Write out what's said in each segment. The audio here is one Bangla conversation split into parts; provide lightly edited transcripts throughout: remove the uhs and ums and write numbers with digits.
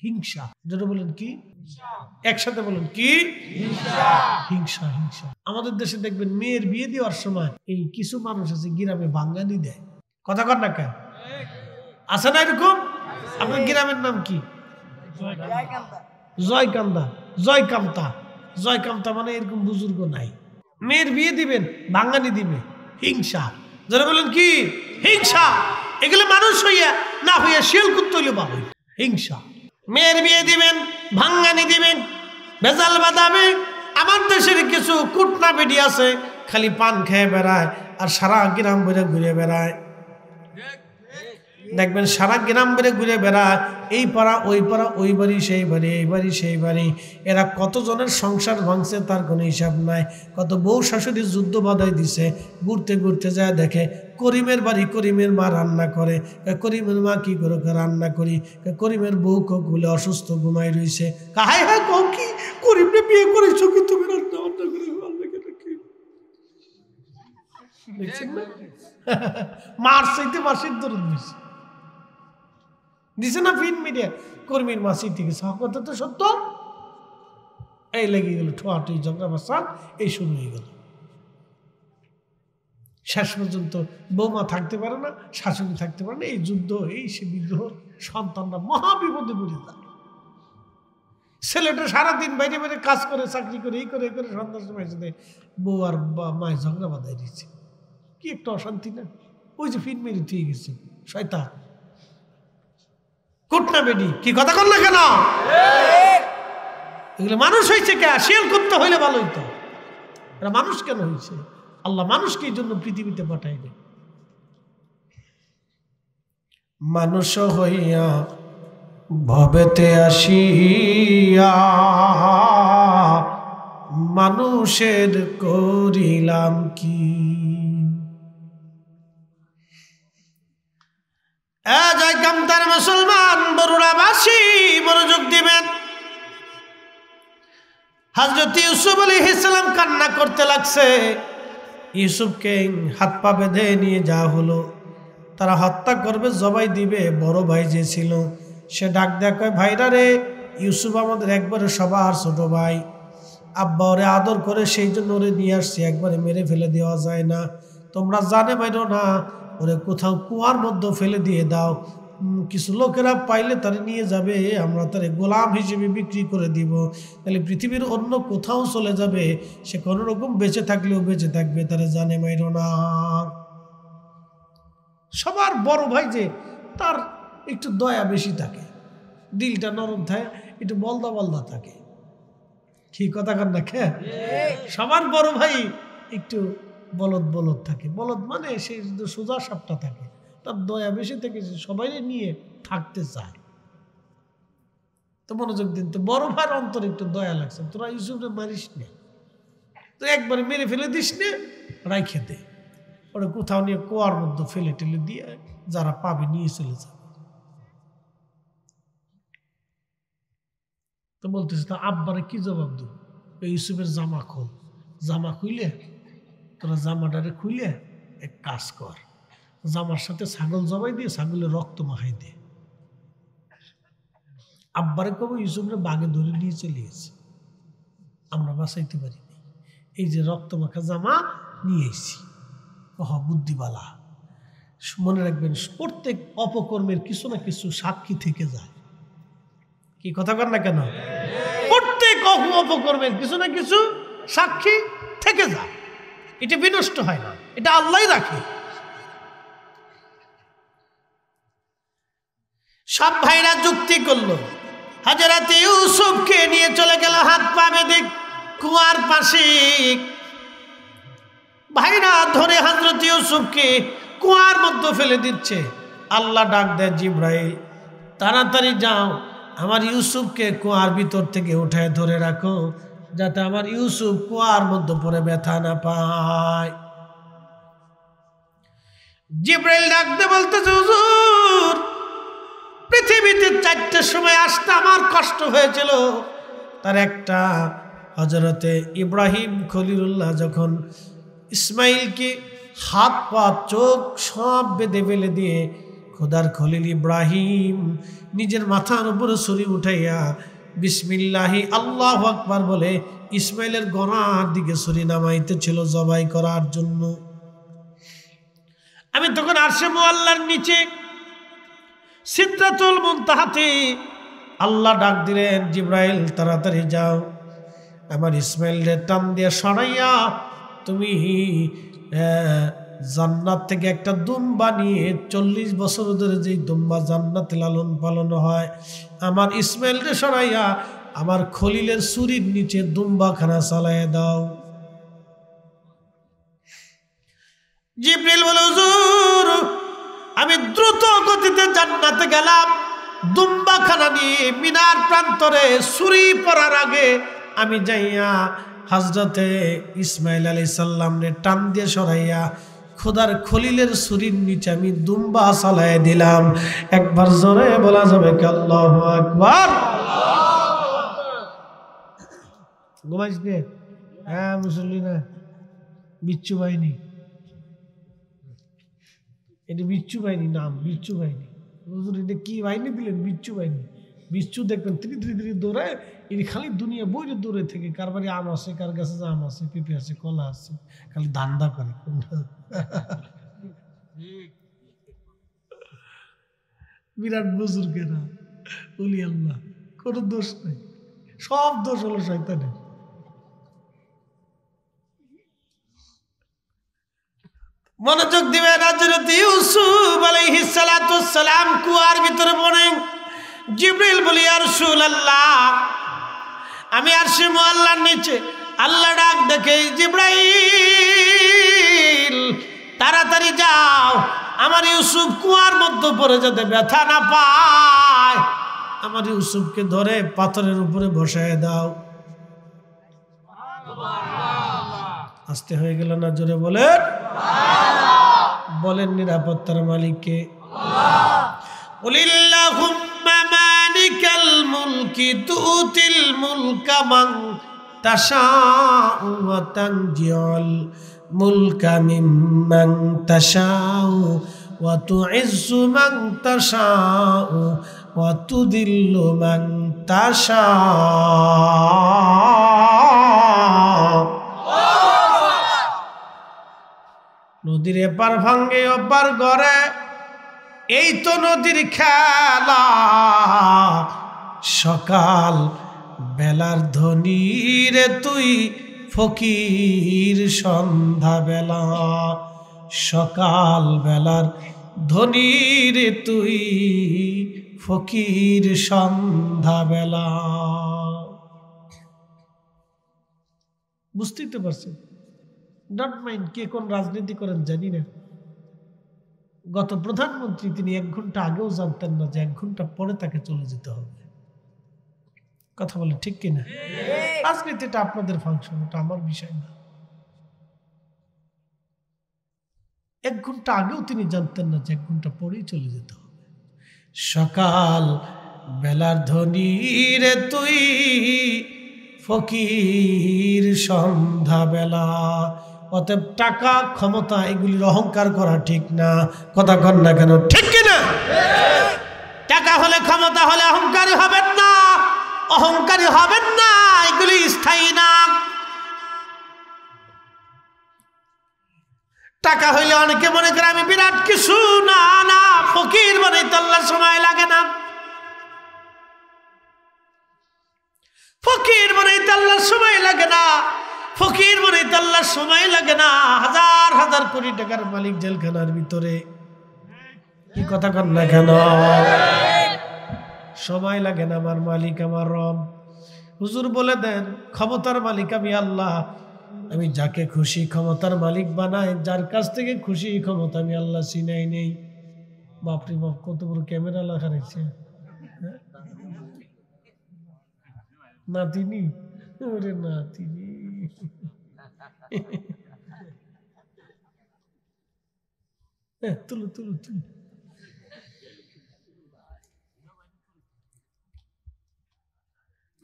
হিংসা। যেটা বলেন কি? একসাথে বলেন কি? হিংসা। হিংসা। আমাদের দেশে দেখবেন মেয়ের বিয়ে দেওয়ার সময় এই কিছু মানুষ আছে গ্রামে বাঙ্গানি দেয়। কথা কর না কেন? আছে না এরকম? আপনার গ্রামের নাম কি? জয়কান্দা। জয়কান্তা। জয়কান্তা মানে এরকম বুজুর্গ নাই। মেয়ের বিয়ে দিবেন, বাঙ্গানি দিবে। হিংসা। যারা বলেন কি? হিংসা। এগুলো মানুষ হইয়া না হইয়া শিয়াল কুত্তা হইলে ভালো। হিংসা। মেয়ের বিয়ে দিবেন, ভাঙ্গানি দিবেন, ভেজাল বাদাবে। আমার দেশের কিছু কুটনা বেডি আছে, খালি পান খেয়ে বেড়ায় আর সারা গ্রাম বেড়ে ঘুরে বেড়ায়। দেখবেন সারা গ্রাম বেড়ে ঘুরে বেড়ায়, এই পাড়া ওই পাড়া, ওই বাড়ি সেই বাড়ি, এই বাড়ি সেই বাড়ি। এরা কতজনের সংসার ভাঙছে তার কোনো হিসাব নাই। কত বউ শাশুড়ি যুদ্ধ বাধাই দিছে। ঘুরতে ঘুরতে যায় দেখে করিমের বাড়ি, করিমের মা রান্না করে। করিমের মা কি করে? রান্না করি। করিমের বউ গুলে অসুস্থ ঘুমাই রয়েছে। হায় হায়, কও কি? করিমরে বিয়ে করেছো কি তুমি? রান্না বান্না করে দেখছেন না? মার চাইতে মাসির দরদ বেশি দিছে না ফিন মিডিয়া। কর্মীর মাসি থেকে কথা তো সত্য। এই লেগে গেল ঠোয়াটি, ঝগড়া বাসা, এই শুরু হয়ে গেল। শেষ পর্যন্ত বৌমা থাকতে পারে না, শাশুড়ি থাকতে পারে না। এই যুদ্ধ, এই সে বিদ্রোহ, সন্তানরা মহাবিপদে পড়ে যায়। ছেলেটা সারাদিন বাইরে বাইরে কাজ করে, চাকরি করে, এই করে এই করে, সন্তান সময় সাথে বউ আর মায়ের ঝগড়া বাঁধাই দিচ্ছে। কি একটা অশান্তি না? ওই যে ফিন মেরে দিয়ে গেছে শয়তান কুটনা বেডি। কি কথা কর না কেন? এগুলো মানুষ হয়েছে কে? শিয়াল কুত্তা হইলে ভালো হইতো। এরা মানুষ কেন হয়েছে? আল্লাহ মানুষকে এই জন্য পৃথিবীতে পাঠাই দেয়। মানুষ হইয়া ভবেতে আসিয়া মানুষের করিলাম কি? জয়কান্তার মুসলমান বরুড়াবাসী মনোযোগ দিবেন। হযরত ইউসুফ আলাইহিস সালাম কান্না করতে লাগছে। ইউসুফকে হাত পা বেঁধে নিয়ে যাওয়া হলো। তারা হত্যা করবে, জবাই দিবে। বড় ভাই যে ছিল সে ডাক দেয়া কয়, ভাইরা রে, ইউসুফ আমাদের একবারে সবার ছোট ভাই। আব্বা ওরে আদর করে সেই জন্য ওরে নিয়ে আসছি, একবারে মেরে ফেলে দেওয়া যায় না। তোমরা জানে মাইরো না, ওরে কোথাও কুয়ার মধ্যে ফেলে দিয়ে দাও। কিছু লোকেরা পাইলে তারে নিয়ে যাবে, আমরা তারে গোলাম হিসেবে বিক্রি করে দিব। তাহলে পৃথিবীর অন্য কোথাও চলে যাবে, সে কোনো রকম বেঁচে থাকলেও বেঁচে থাকবে, তারে জানে মাইরো না। সবার বড় ভাই যে, তার একটু দয়া বেশি থাকে, দিলটা নরম থাকে, একটু বলদা বলদা থাকে। কি কথা কর না খে? সবার বড় ভাই একটু বলদ বলদ থাকে। বলদ মানে সে সোজা সাপটা থাকে, তার দয়া বেশি থেকে সবাই নিয়ে থাকতে চায়। তো মনোযোগ দিন, তো বড় ভাইয়ের অন্তরে একটু দয়া লাগছে। তোরা ইউসুফরে মারিস নে, তো একবারে মেরে ফেলে দিস নে, রাইখে দে। ওরা কোথাও নিয়ে কুয়ার মধ্যে ফেলে টেলে দিয়ে যারা পাবে নিয়ে চলে যাবে। তো বলতেছে, তা আব্বারে কি জবাব দেব? ইউসুফের জামা খোল। জামা খুইলে, তোরা জামাটারে খুইলে এক কাজ কর, জামার সাথে ছাগল জবাই দিয়ে ছাগলের রক্ত মাখাই দে। আব্বারে কব ইউসুফরে বাগে ধরে নিয়ে চলে গেছে, আমরা বাঁচাইতে পারিনি। এই যে রক্ত মাখা জামা নিয়ে এসেছি। বুদ্ধিবালা। মনে রাখবেন, প্রত্যেক অপকর্মের কিছু না কিছু সাক্ষী থেকে যায়। কি কথা কর না কেন? প্রত্যেক অপকর্মের কিছু না কিছু সাক্ষী থেকে যায়। এটা বিনষ্ট হয় না, এটা আল্লাহ রাখে। সব ভাইরা যুক্তি করলো, হযরত ইউসুফকে নিয়ে চলে গেল হাত পা বেঁধে কুয়ার পাশে। ভাইরা ধরে হযরত ইউসুফকে কুয়ার মধ্যে ফেলে দিচ্ছে। আল্লাহ ডাক দেয়, জিবরাইল তাড়াতাড়ি যাও, আমার ইউসুফকে কুয়ার ভিতর থেকে উঠায় ধরে রাখো, যাতে আমার ইউসুফ কুয়ার মধ্যে পড়ে ব্যথা না পায়। জিবরাইল ডাকতে বলতেছে, হুজুর, পৃথিবীতে 4টের সময় আসতে আমার কষ্ট হয়েছিল। তার একটা, হযরতে ইব্রাহিম খলিলুল্লাহ যখন ইসমাইলকে হাত পা চোখ সব বেঁধে ফেলে দিয়ে খোদার খলিল ইব্রাহিম নিজের মাথার উপরে ছুরি উঠাইয়া বিসমিল্লাহি আল্লাহু আকবার বলে ইসমাইলের গলার দিকে ছুরি নামাইতেছিল জবাই করার জন্য। আমি তখন আরশে মুআল্লার নিচে সিদরাতুল মুনতাহাতে আল্লাহ ডাক দিলেন, জিব্রাইল তাড়াতাড়ি যাও, আমার ইসমাইলের টান দিয়ে সরাইয়া তুমি জান্নাত থেকে একটা দুম্বা নিয়ে 40 বছর ধরে যেই দুম্বা জান্নাতে লালন পালন হয়, আমার ইসমাইলকে সরাইয়া আমার খলিলের ছুরির নিচে দুম্বাখানা চালাইয়া দাও। জিবরিল বলে, হুজুর আমি দ্রুত গতিতে জান্নাতে গেলাম, দুম্বাখানা নিয়ে মিনার প্রান্তরে ছুরি পড়ার আগে আমি যাইয়া হযরতে ইসমাইল আলাইহিস সালামকে টান দিয়ে সরাইয়া খোদার খলিলের ছুরির নিচে আমি দুম্বা চালাইয়া দিলাম। একবার জোরে বলা যাবে কি আল্লাহু আকবার? ঘুমাইস নে? হ্যাঁ মুসল্লি না, বিচ্ছু বাহিনী, এটা বিচ্ছু বাহিনী নাম, বিচ্ছু বাহিনী। হুজুর এটা কি বাহিনী দিলেন? বিচ্ছু বাহিনী। বিচ্ছু দেখবেন ধীরে দৌড়ায়, এর খালি দুনিয়া বইরে দৌড়ে থেকে, কার বাড়ি আম আছে, কার গাছে আম আছে, পেঁপে আছে, কলা আছে, খালি ধান্দা করে। বিরাট বুজুর্গেরা ওলি আল্লাহ, কোনো দোষ নেই, সব দোষ হলো শয়তানের। মনোযোগ দিবেন। হযরত ইউসুফ আলাইহিস সালাতু ওয়াস সালাম কুয়ার ভিতরে পড়েন। জিবরিল বলি, ইয়া রাসূলুল্লাহ আমি আরশে মুআল্লার নিচে। আল্লাহ ডাক দেখে, জিবরাইল তাড়াতাড়ি যাও, আমার ইউসুফ কুয়ার মধ্যে পড়ে যাতে ব্যথা না পায়, আমার ইউসুফকে ধরে পাথরের উপরে বসায় দাও। আস্তে হয়ে গেল না? জোরে বলেন, বলেন নিরাপত্তার মালিককে। কুলিল্লাহুম্মা মালিকাল মুলকি তুতিল মুলকা মান তাশাউ ওয়া তানজিউল মুলকা মিম্মান তাশাউ ওয়া তুইজ্জু মান তাশাউ ওয়া তুদিল্লু মান তাশাউ। নদীর এপার ভাঙ্গে ওপার গড়ে, এই তো নদীর খেলা। সকাল বেলার ধনী রে তুই ফকির সন্ধ্যা বেলা, সকাল বেলার ধনী রে তুই ফকির সন্ধ্যা বেলা। বুঝতেই তো পারছেন? নট মাইন্ড কে কোন রাজনীতি করেন জানি না। গত প্রধানমন্ত্রী তিনি 1 ঘন্টা আগেও জানতেন না যে 1 ঘন্টা পরে তাকে চলে যেতে হবে। কথা বলে ঠিক কিনা? রাজনীতিটা আপনাদের ফাংশন, ওটা আমার বিষয় না। 1 ঘন্টা আগেও তিনি জানতেন না যে 1 ঘন্টা পরেই চলে যেতে হবে। সকাল বেলার ধনী রে তুই ফকির সন্ধ্যা বেলা। অতএব টাকা ক্ষমতা এগুলির অহংকার করা ঠিক না। কথা কন না কেন? ঠিক কিনা? টাকা হলে ক্ষমতা হলে অহংকারী হবেন না, অহংকারী হবেন না, এগুলি স্থায়ী না। টাকা হইলে অনেকে মনে করে আমি বিরাট কিছু, না না, ফকির বানাইতে আল্লাহর সময় লাগে না, ফকির বানাইতে আল্লাহর সময় লাগে না, ফকির বানাইতে আল্লাহর সময় লাগে না। হাজার হাজার কোটি টাকার মালিক জেলখানার ভিতরে, কি কথা কন না কেন? সময় লাগে না, আমার মালিক আমার রব। হুজুর বলে দেন ক্ষমতার মালিক আমি আল্লাহ, আমি যাকে খুশি ক্ষমতার মালিক বানাই, যার কাছ থেকে খুশি ক্ষমতা আমি আল্লাহ চিনাই নেই। বাপরে বাপ, কত বড় ক্যামেরা লাগা রয়েছে। নাতিনি, ওরে নাতিনি, তুলো তুলো তুলো।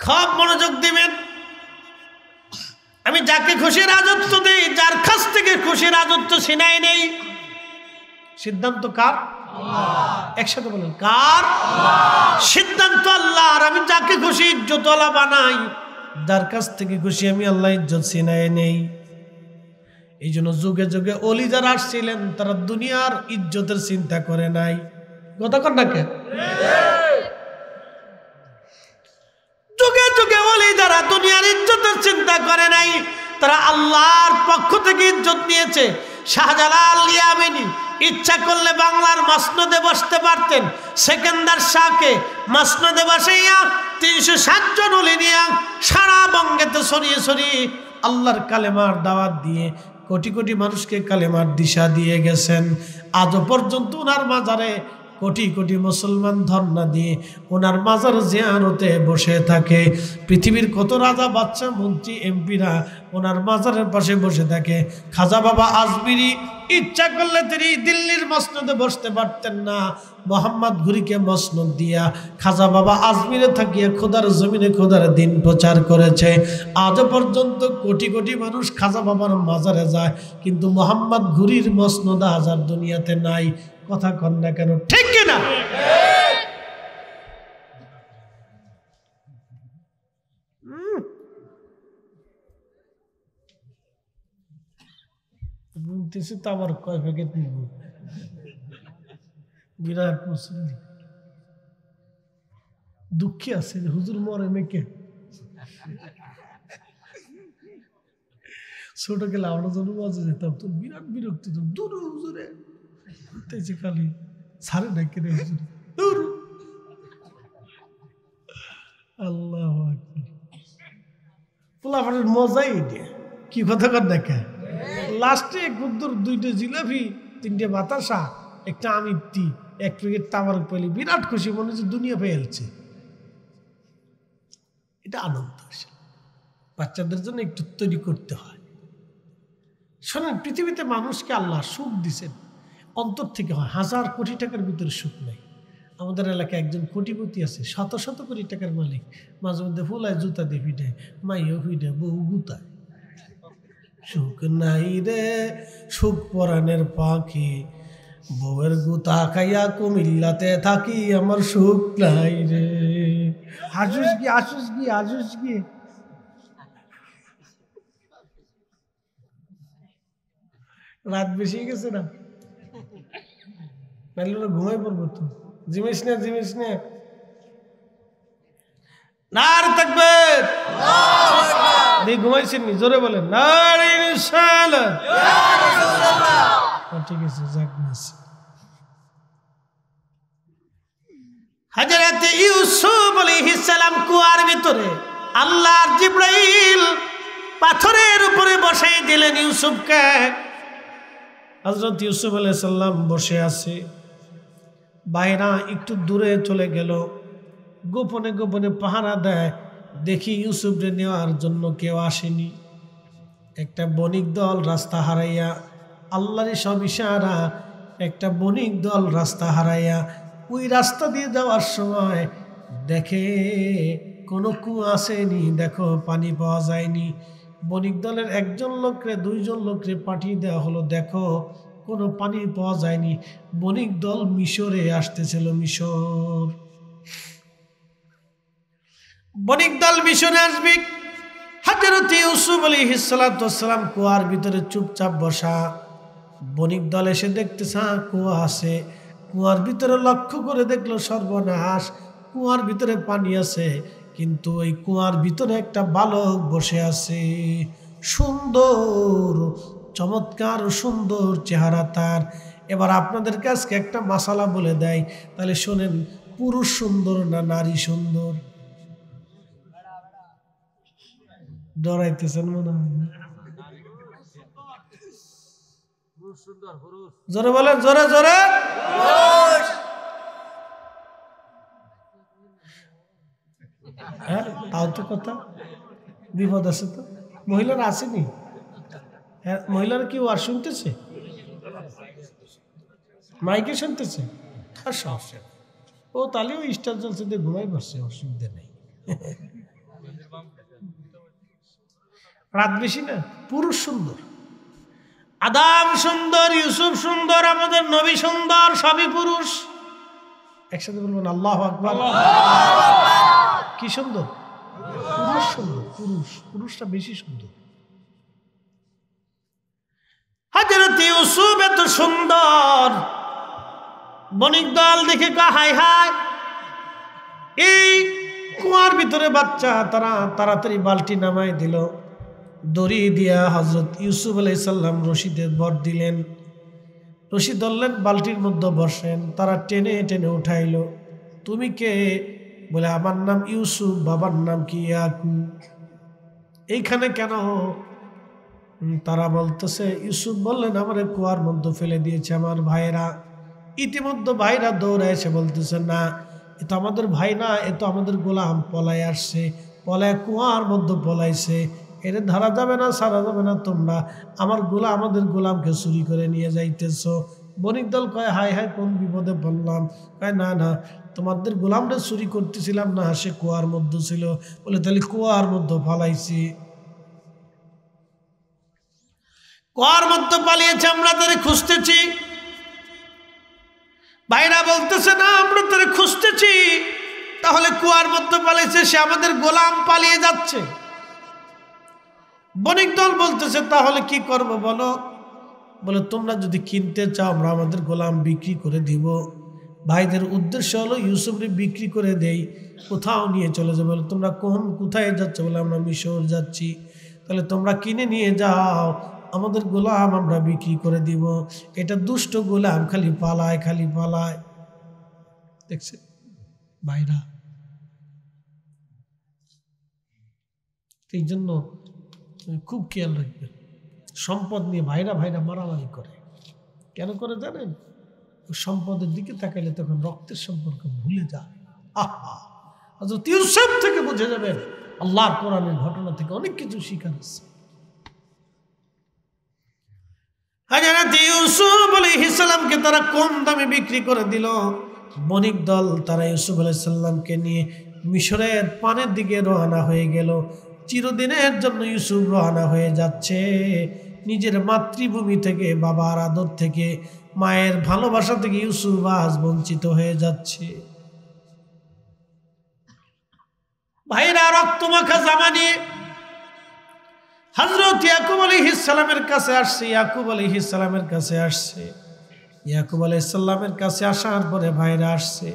খুব মনোযোগ দিবেন। আমি যাকে খুশি রাজত্ব দেই, যার কাছ থেকে খুশি রাজত্ব ছিনাই নেই। সিদ্ধান্ত কার? একসাথে বলেন কার? সিদ্ধান্ত আল্লাহর। আমি যাকে খুশি ইজ্জতওয়ালা বানাই, যার কাছ থেকে খুশি আমি আল্লাহ ইজ্জত ছিনায় নেই। এই জন্য যুগে যুগে অলি যারা আসছিলেন তারা দুনিয়ার ইজ্জতের চিন্তা করে নাই। কথা কন না কেন? যুগে যুগে অলি যারা দুনিয়ার ইজ্জতের চিন্তা করে নাই, তারা আল্লাহর পক্ষ থেকে ইজ্জত নিয়েছে। শাহজালাল ইয়ামিনী ইচ্ছা করলে বাংলার মসনদে বসতে পারতেন। সেকেন্দার শাহকে মসনদে বসাইয়া 360 জন অলি নিয়ে সারা বঙ্গেতে ছড়িয়ে ছড়িয়ে আল্লাহর কালেমার দাওয়াত দিয়ে কোটি কোটি মানুষকে কালেমার দিশা দিয়ে গেছেন। আজও পর্যন্ত ওনার মাজারে কোটি কোটি মুসলমান ধর্ণা দিয়ে ওনার মাজার জিয়ারতে বসে থাকে। পৃথিবীর কত রাজা বাচ্চা মন্ত্রী এমপিরা ওনার মাজারের পাশে বসে থাকে। খাজা বাবা আজমিরি ইচ্ছা করলে তিনি দিল্লির মসনদে বসতে পারতেন না। মোহাম্মদ ঘুরিকে মসনদ দিয়া খাজা বাবা আজমিরে থাকিয়া খোদার জমিনে খোদার দিন প্রচার করেছে। আজও পর্যন্ত কোটি কোটি মানুষ খাজা বাবার মাজারে যায়, কিন্তু মোহাম্মদ ঘুরির মসনদ আজ আর দুনিয়াতে নাই। কথা কন না কেন? ঠিক কিনা? বলতেছি তো আমার কয় প্যাকেট নিব। বিরাট মুসল্লি দুঃখে আছে, হুজুর মরে মেকে। ছোট গেলে আমরা যখন মাঝে যেতাম তো বিরাট বিরক্তি, দূর হুজুরে খালি সারে না কেন হুজুর। আল্লাহু আকবার। পোলাপানের মজাই এটা। কি কথা কর দেখা, লাস্টে কুদ্দুর 2টা জিলাপি, 3টে বাতাসা, একটা আমিত্তি, 1 প্যাকেট তামারক পেলে বিরাট খুশি, মনে হচ্ছে দুনিয়া পেয়েছে। এটা আনন্দ। বাচ্চাদের জন্য একটু তৈরি করতে হয়। শোনেন, পৃথিবীতে মানুষকে আল্লাহ সুখ দিছেন অন্তর থেকে হয়। 1000 কোটি টাকার ভিতরে সুখ নেই। আমাদের এলাকায় একজন কোটিপতি আছে, 100 কোটি টাকার মালিক। মাঝে মধ্যে ফুলায় জুতা দিয়ে ফিটায়, মাইও ফিটায়, বউ গুতায়। সুখ নাই রে সুখ পরাণের পাখি, বউয়ের গুতা খাইয়া কুমিল্লাতে থাকি, আমার সুখ নাই রে। আসুস কি আসুস কি আসুস কি। রাত বেশি গেছে না, নাহলে ঘুমাই পড়বো তো। জিমিস না জিমিস না। নার তাকবীর, ঘুমাইছেন নি? জোরে বলেন নারে রিসালাত। ঠিক আছে, যাক নাস। হযরত ইউসুফ আলাইহিস সালাম কুয়ার ভিতরে, আল্লাহর জিবরাইল পাথরের উপরে বসাই দিলেন ইউসুফকে। হযরত ইউসুফ আলাইহিস সালাম বসে আছে। বাইরা একটু দূরে চলে গেল, গোপনে গোপনে পাহারা দেয়। দেখি ইউসুফরে নেওয়ার জন্য কেউ আসেনি। একটা বণিক দল রাস্তা হারাইয়া, আল্লাহরই সব ইশারা, একটা বণিক দল রাস্তা হারাইয়া ওই রাস্তা দিয়ে যাওয়ার সময় দেখে কোনো কুয়া আসেনি, দেখো পানি পাওয়া যায়নি। বণিক দলের একজন লোককে 2জন লোককে পাঠিয়ে দেওয়া হলো, দেখো কোনো পানি পাওয়া যায়নি। বণিক দল মিশরে আসতেছিল, মিশর। বণিক দল মিশরে আসবে। হযরত ইউসুফ আলাইহিস সালাম কুয়ার ভিতরে চুপচাপ বসা। বণিক দল এসে দেখতেছে কুয়া আছে। কুয়ার ভিতরে লক্ষ্য করে দেখলো সর্বনাশ, কুয়ার ভিতরে পানি আছে, কিন্তু ওই কুয়ার ভিতরে একটা বালক বসে আছে। সুন্দর, চমৎকার সুন্দর চেহারা তার। এবার আপনাদের কাছে একটা মাসালা বলে দেয়, তাহলে শোনেন, পুরুষ সুন্দর না নারী সুন্দর? ডরাইতেছেন মনে হয় না? জোরে বলেন, জোরে জোরে। হ্যাঁ, তাও তো কথা, বিপদ আছে তো। মহিলারা আসেনি? হ্যাঁ, মহিলারা কি আর শুনতেছে? মাইকে শুনতেছে? আর সমস্যা ও, তাহলে ওই স্টার জলসা দিয়ে ঘুমাই পড়ছে, অসুবিধা নেই। রাত বেশি না, পুরুষ সুন্দর। আদম সুন্দর, ইউসুফ সুন্দর, আমাদের নবী সুন্দর, সবই পুরুষ। একসাথে বলবেন আল্লাহু আকবার। কি সুন্দর? পুরুষ সুন্দর, পুরুষটা বেশি সুন্দর। হযরত ইউসুফ এত সুন্দর, বণিক দল দেখে হাই হাই, এই কুয়ার ভিতরে বাচ্চা। তারা তাড়াতাড়ি বালতি নামাই দিল, দড়ি দিয়া হযরত ইউসুফ আলাইহিস সালাম রশিদের ভর দিলেন। রশি ধরলেন, বালতির মধ্যে বসেন। তারা টেনে টেনে উঠাইল। তুমি কে? বলে আমার নাম ইউসুফ, বাবার নাম কি ইয়াকুব। এইখানে কেন? তারা বলতেছে, ইউসুফ বললেন আমার কুয়ার মধ্যে ফেলে দিয়েছে আমার ভাইরা। ইতিমধ্যে ভাইরা দৌড়ে এসে বলতেছে, না এ তো আমাদের ভাই না, এ তো আমাদের গোলাম পলাই আসছে, পলায় কুয়ার মধ্যে পলাইছে, এর ধরা যাবে না, ছাড়া যাবে না। তোমরা আমাদের গোলামকে চুরি করে নিয়ে যাইতেছ। বণিক দল কয়, হাই হাই, কোন বিপদে পড়লাম? কয়, না না, তোমাদের গোলামটা চুরি করতেছিলাম না, সে কুয়ার মধ্যে ছিল। বলে তাহলে কুয়ার মধ্যে পালাইছি। কুয়ার মধ্যে পালিয়েছে, আমরা তারে খুঁজতেছি। ভাইরা বলতেছে, না আমরা তারে খুঁজতেছি। তাহলে কুয়ার মধ্যে পালিয়েছে, সে আমাদের গোলাম পালিয়ে যাচ্ছে। বণিক দল বলতেছে, তাহলে কি করব বলো? বলে তোমরা যদি কিনতে চাও, আমরা আমাদের গোলাম বিক্রি করে দিব। ভাইদের উদ্দেশ্য হলো ইউসুফকে বিক্রি করে দেই, কোথাও নিয়ে চলে যাবে। বলে তোমরা কোথায় যাচ্ছ? বলে আমরা মিশর যাচ্ছি। তাহলে তোমরা কিনে নিয়ে যাও, আমাদের গোলাম আমরা বিক্রি করে দিব। এটা দুষ্ট গোলাম, খালি পালায় খালি পালায়। দেখছে ভাইরা, এই জন্য খুব খেয়াল রাখবেন। সম্পদ নিয়ে ভাইরা মারামারি করে। কেন করে জানেন? সম্পদের দিকে তাকাইলে তখন রক্তের সম্পর্ক ভুলে যায়। আহা, হযরত ইউসুফ থেকে বুঝে যাবেন আল্লাহর কোরআনের ঘটনা থেকে অনেক কিছু শিখার আছে। হযরত ইউসুফ আলাইহিস সালামকে তারা কম দামে বিক্রি করে দিল। বণিক দল তারা ইউসুফ আলাইহিস সালামকে নিয়ে মিশরের পানের দিকে রওনা হয়ে গেল। চিরদিনের জন্য ইউসুফ রওনা হয়ে যাচ্ছে। নিজের মাতৃভূমি থেকে, বাবার আদর থেকে, মায়ের ভালোবাসা থেকে ইউসুফ আজ বঞ্চিত হয়ে যাচ্ছে। ভাইরা, রক্তমাখা জামা নিয়ে হযরত ইয়াকুব আলাইহিস সালামের কাছে আসছে। ইয়াকুব আলাইহিস সালামের কাছে আসার পরে ভাইরা আসছে।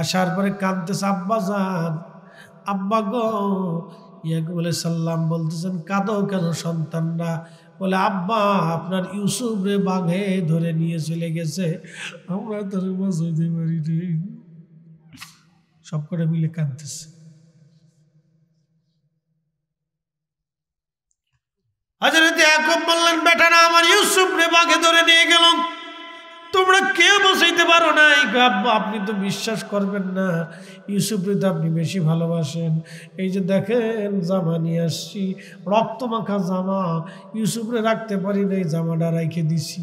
আসার পরে কাঁদতেছে, আব্বা যান, আব্বা গো। ইয়াকুব আলাইহিস সালাম বলতেছেন, কাঁদো কেন সন্তানরা? বলে, আব্বা আপনার ইউসুফ রে বাঘে ধরে নিয়ে চলে গেছে, আমরা তোর বাঁচাইতে পারি নি। সব করে মিলে কাঁদতেছে। হযরত ইয়াকুব বললেন, বেটারা আমার ইউসুফ রে বাঘে ধরে নিয়ে গেল, তোমরা কেউ বসাইতে পারো না। আব্বা আপনি তো বিশ্বাস করবেন না, ইউসুফরে তো আপনি বেশি ভালোবাসেন। এই যে দেখেন জামা নিয়ে আসছি, রক্তমাখা জামা, ইউসুফরে রাখতে পারি না, এই জামাটা রেখে দিছি।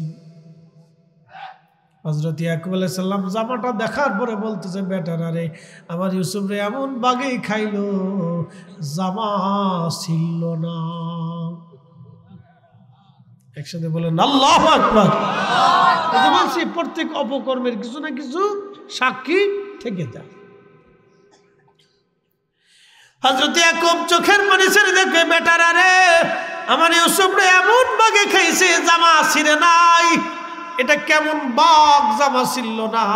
হযরত ইয়াকুব আলাইহিস সালাম জামাটা দেখার পরে বলতেছে, বেটারা রে, আমার ইউসুফরে এমন বাঘেই খাইলো, জামা ছিল না। একসাথে বলেন আল্লাহু আকবার। বলছি, প্রত্যেক অপকর্মের কিছু না কিছু সাক্ষী থেকে যায়। হযরত ইয়াকুব চোখের পানি ছেড়ে দেখে, বেটারা রে, আমার ইউসুফ রে এমন বাঘে খাইছে, জামা ছিঁড়ে নাই। এটা কেমন বাঘ, জামা ছিল না?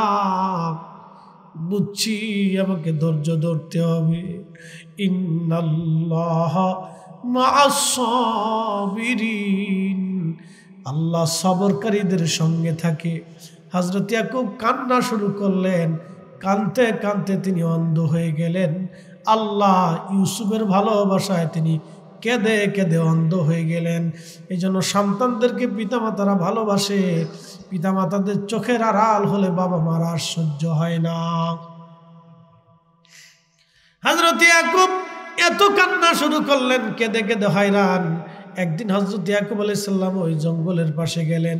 বুঝছি, আমাকে ধৈর্য ধরতে হবে। ইন্নাল্লাহ মা'আস সাবিরিন, আল্লাহ সবরকারীদের সঙ্গে থাকে। হযরত ইয়াকুব কান্না শুরু করলেন। কাঁদতে কাঁদতে তিনি অন্ধ হয়ে গেলেন। আল্লাহ ইউসুফের ভালোবাসায় তিনি কেঁদে কেঁদে অন্ধ হয়ে গেলেন। এই জন্য সন্তানদেরকে পিতামাতারা ভালোবাসে। পিতামাতাদের চোখের আড়াল হলে বাবা মার আর সহ্য হয় না। হযরত ইয়াকুব এত কান্না শুরু করলেন, কেঁদে কেঁদে হয়রান। একদিন হযরত ইয়াকুব আলাইহিস সালাম ওই জঙ্গলের পাশে গেলেন,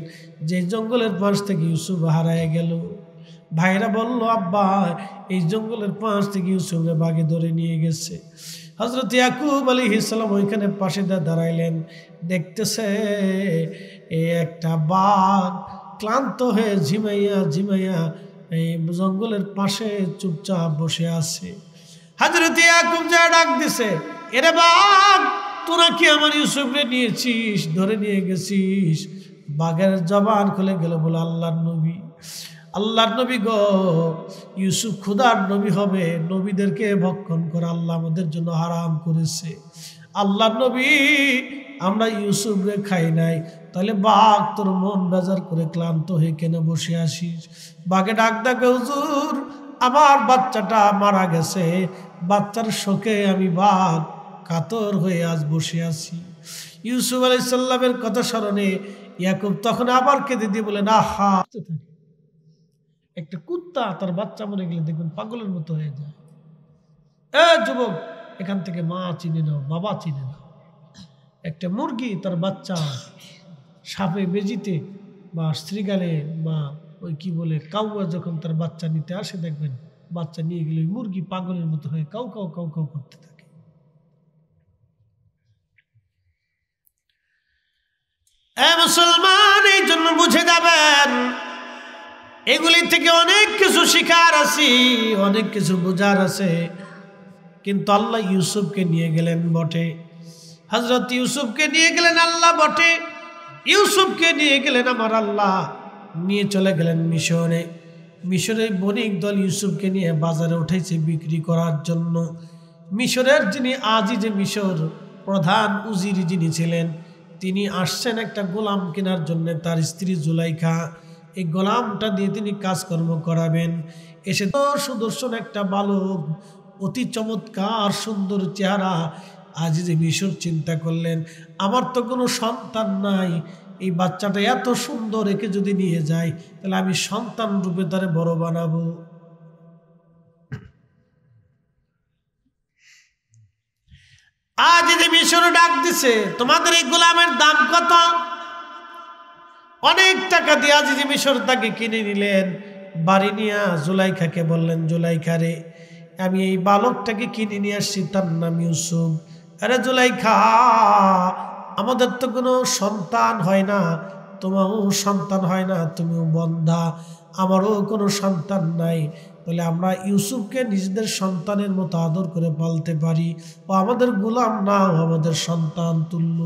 যে জঙ্গলের পাশ থেকে ইউসুফ হারায় গেল। ভাইরা বলল, আব্বা এই জঙ্গলের পাশ থেকে ইউসুফকে বাঘে ধরে নিয়ে গেছে। হযরত ইয়াকুব আলাইহিস সালাম ওইখানে পাশে দাঁড়াইলেন, দেখতেছে একটা বাঘ ক্লান্ত হয়ে ঝিমাইয়া এই জঙ্গলের পাশে চুপচাপ বসে আছে। হযরত ইয়াকুব যা ডাক দিছে, এরে বাঘ, তোরা কি আমার ইউসুফকে নিয়েছিস, ধরে নিয়ে গেছিস? বাঘের জবান খুলে গেল, বলে আল্লাহর নবী, আল্লাহর নবী গো, ইউসুফ খোদার নবী হবে, নবীদেরকে ভক্ষণ করা আল্লাহ আমাদের জন্য হারাম করেছে। আল্লাহর নবী, আমরা ইউসুফকে খাই নাই, তাহলে বাঘ তোর মন বেজার করে ক্লান্ত হয়ে কেন বসে আসিস? বাঘে ডাক ডাকে, হুজুর আমার বাচ্চাটা মারা গেছে, বাচ্চার শোকে আমি বাঘ কাতর হয়ে আজ বসে আছি। ইউসুফ আলাইহিস সালামের কথা স্মরণে ইয়াকুব তখন আবার কেঁদে দিয়ে বলে, না হা, একটা কুত্তা তার বাচ্চা মরে গেলে দেখবেন পাগলের মতো হয়ে যায়। যুবক, এখান থেকে মা চিনে নাও, বাবা চিনে নাও। একটা মুরগি তার বাচ্চা সাপে বেজিতে বা শ্রীগালে বা ওই কি বলে কাউয়া যখন তার বাচ্চা নিতে আসে, দেখবেন বাচ্চা নিয়ে গেলে মুরগি পাগলের মতো হয়ে কাউ কাউ কাউ কাউ করতে থাকে। মুসলমান, এই জন্য বুঝে যাবেন এগুলি থেকে অনেক কিছু শিখার আছে, অনেক কিছু বোঝার আছে। কিন্তু আল্লাহ ইউসুফকে নিয়ে গেলেন বটে, হযরত ইউসুফকে নিয়ে গেলেন আল্লাহ বটে, ইউসুফকে নিয়ে গেলেন আমার আল্লাহ, নিয়ে চলে গেলেন মিশরে। মিশরের বণিক দল ইউসুফকে নিয়ে বাজারে উঠেছে বিক্রি করার জন্য। মিশরের যিনি আজিজে মিশর প্রধান উজির যিনি ছিলেন, তিনি আসছেন একটা গোলাম কেনার জন্য, তার স্ত্রী জুলাইখা। এই গোলামটা দিয়ে তিনি কাজকর্ম করাবেন। এসে তো সুদর্শন একটা বালক, অতি চমৎকার সুন্দর চেহারা। আজিজে মিশর চিন্তা করলেন, আমার তো কোনো সন্তান নাই, এই বাচ্চাটা এত সুন্দর, একে যদি নিয়ে যাই তাহলে আমি সন্তান রূপে তারে বড় বানাবো। আজিজে মিশর ডাক দিছে, তোমাদের এই গোলামের দাম কত? অনেক টাকা দিয়ে আজিজে মিশর তাকে কিনে নিলেন। বাড়ি নিয়ে জুলাইখাকে বললেন, জুলাইখা রে, আমি এই বালকটাকে কিনে নিয়ে আসছি, তার নাম ইউসুফ। আরে জুলাইখা, আমাদের তো কোনো সন্তান হয় না, তোমারও সন্তান হয় না, তুমিও বন্ধা, আমারও কোনো সন্তান নাই, তাহলে আমরা ইউসুফকে নিজেদের সন্তানের মতো আদর করে পালতে পারি, ও আমাদের গোলাম না, ও আমাদের সন্তান তুল্য।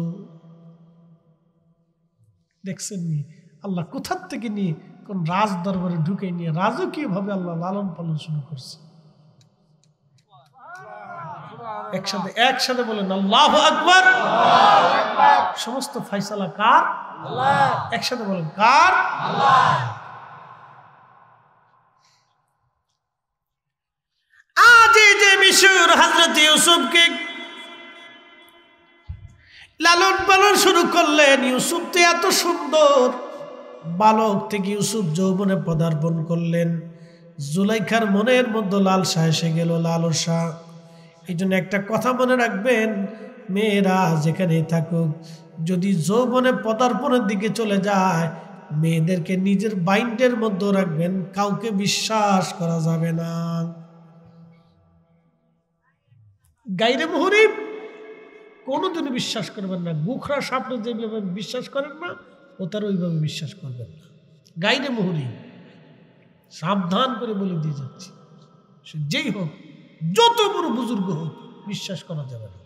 দেখছেন নি আল্লাহ কোথার থেকে নিয়ে কোন রাজ দরবারে ঢুকে নিয়ে রাজকীয়ভাবে আল্লাহ লালন পালন শুরু করছে। একসাথে বলেন আল্লাহু আকবার। সমস্ত ফয়সালা কার? আল্লাহ। একসাথে বলেন কার? আল্লাহ। আজিজে মিশর হযরত ইউসুফকে লালন পালন শুরু করলেন। ইউসুফ তো এত সুন্দর, বালক থেকে ইউসুফ যৌবনে পদার্পণ করলেন। জুলাইখার মনের মধ্যে লালসা এসে গেল, লালসা। এই জন্য একটা কথা মনে রাখবেন, মেয়েরা যেখানে থাকুক, যদি যৌবনে পদার্পণের দিকে চলে যায়, মেয়েদেরকে নিজের বাইন্ডের মধ্যে রাখবেন, কাউকে বিশ্বাস করা যাবে না। গাইরে মুহরিব কোনোদিন বিশ্বাস করবেন না। গুখরা সাপড়ে যেভাবে বিশ্বাস করেন না, ও তার ওইভাবে বিশ্বাস করবেন না। গাইরে মুহরিব, সাবধান করে বলে দিয়ে যাচ্ছি, সে যেই হোক, যত বড় বুজুর্গ হোক, বিশ্বাস করা যাবে না।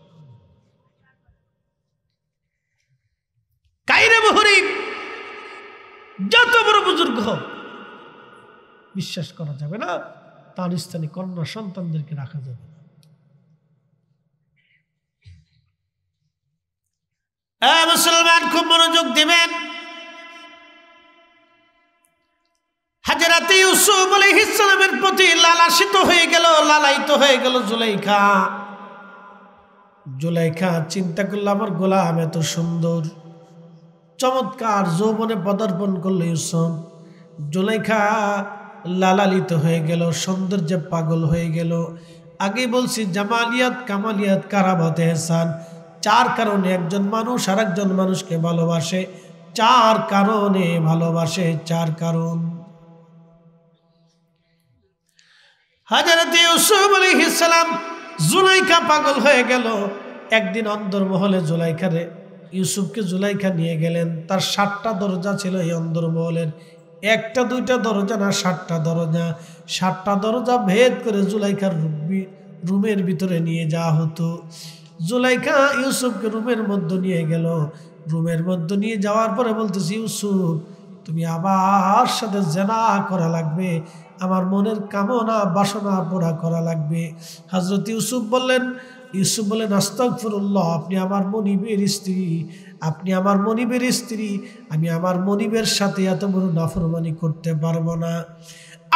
গাইরে মুহরিব, যত বড় বুজুর্গ হোক, বিশ্বাস করা যাবে না। তার স্থানে কন্যা সন্তানদেরকে রাখা যাবে না। মুসলমান খুব মনোযোগ দিবেন। হযরত ইউসুফ আলাইহিস সালামের প্রতি লালায়িত হয়ে গেল জুলাইখা। জুলাইখা চিন্তা করল, আমার গোলাম এত সুন্দর, চমৎকার, যৌবনে পদার্পণ করলো ইউসুফ। জুলাইখা লালায়িত হয়ে গেল, সৌন্দর্যে পাগল হয়ে গেল। আগে বলছি জামালিয়াত, কামালিয়াত, কারামত, ইহসান, চার কারণে একজন মানুষ আর একজন মানুষকে ভালোবাসে। চার কারণে ভালোবাসে, চার কারণ। হযরত ইউসুফ আলাইহিস সালাম জুলাইখা পাগল হয়ে গেল। একদিন অন্দরমহলে জুলাইখারে ইউসুফকে জুলাইখা নিয়ে গেলেন। তার 7টা দরজা ছিল এই অন্দরমহলের, একটা দুইটা দরজা না, 7টা দরজা। 7টা দরজা ভেদ করে জুলাইখার রুমের ভিতরে নিয়ে যাওয়া হতো। জুলাইখা ইউসুফকে রুমের মধ্যে নিয়ে গেল। রুমের মধ্যে নিয়ে যাওয়ার পরে বলতেছি, ইউসুফ তুমি আমার সাথে জেনা করা লাগবে, আমার মনের কামনা বাসনা পুরা করা লাগবে। হযরত ইউসুফ বললেন আস্তাগফিরুল্লাহ, আপনি আমার মনিবের স্ত্রী, আপনি আমার মনিবের স্ত্রী, আমি আমার মনিবের সাথে এত বড় নাফরমানি করতে পারবো না।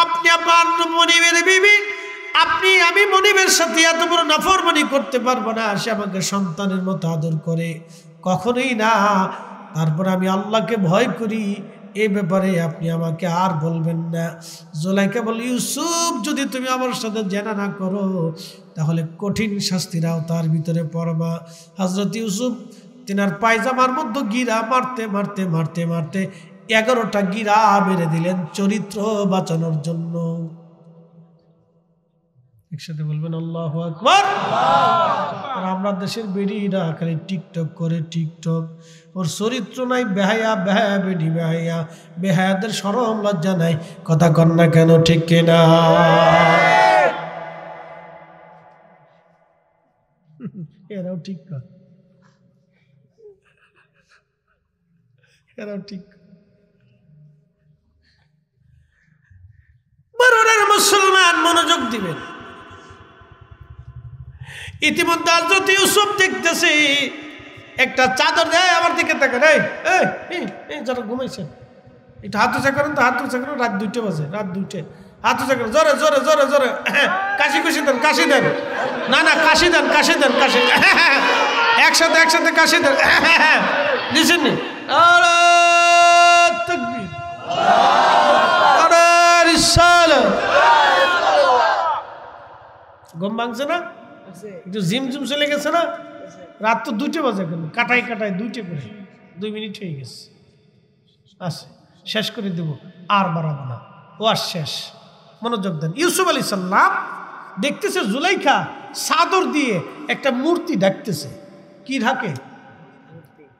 আপনি আমার মনিবের বিবি, আমি মনিবের সাথে এত বড় নাফরমানি করতে পারবো না। সে আমাকে সন্তানের মতো আদর করে, কখনোই না। তারপর আমি আল্লাহকে ভয় করি, এই ব্যাপারে আপনি আমাকে আর বলবেন না। জুলাইখা বলে, ইউসুফ যদি তুমি আমার সাথে জেনা না করো তাহলে কঠিন শাস্তির আওতার ভিতরে পড়বা। হযরত ইউসুফ তিনার পায়জামার মধ্যে গিরা মারতে মারতে মারতে মারতে 11টা গিরা মেরে দিলেন চরিত্র বাঁচানোর জন্য। একসাথে বলবেন আল্লাহু আকবার। আর আমরা দেশের বেড়িরা খালি টিকটক করে, টিকটক, ওর চরিত্র নাই, বেহায়া বেহায়া বেডি বেহায়া, বেহায়াদের শরম লজ্জা নাই, কথা কন না কেন, ঠিক কিনা? এরাও ঠিক কর, এরাও ঠিক। বড়রা মুসলমান মনোযোগ দিবেন। ইতিমধ্যে হযরত ইউসুফ দেখতেছে একটা চাদর দেয়, আমার দিকে তাকান, এই যারা ঘুমাইছেন একটু হাত উঁচা করেন তো, হাত উঁচা করেন। রাত 2টা বাজে, রাত 2টে, হাত উঁচা করেন, জোরে জোরে জোরে জোরে, কাশি খুশি দেন, কাশি দেন, না না কাশি দেন, কাশি দেন, কাশি, একসাথে একসাথে কাশি দেন, দিছেন নি? আল্লাহু তাকবীর, আল্লাহু রিসালাত। ঘুম ভাঙছে না? একটু জিমজুম চলে গেছে না? রাত তো 2টে বাজে, কেন কাটাই কাটাই 2টে করে 2 মিনিট হয়ে গেছে। আচ্ছা শেষ করে দেব, আর বাড়াবো না, ও আর শেষ। মনোযোগ দেন। ইউসুফ আলাইহিস সালাম দেখতেছে জুলাইখা চাদর দিয়ে একটা মূর্তি ঢাকতেছে। কি ঢাকে?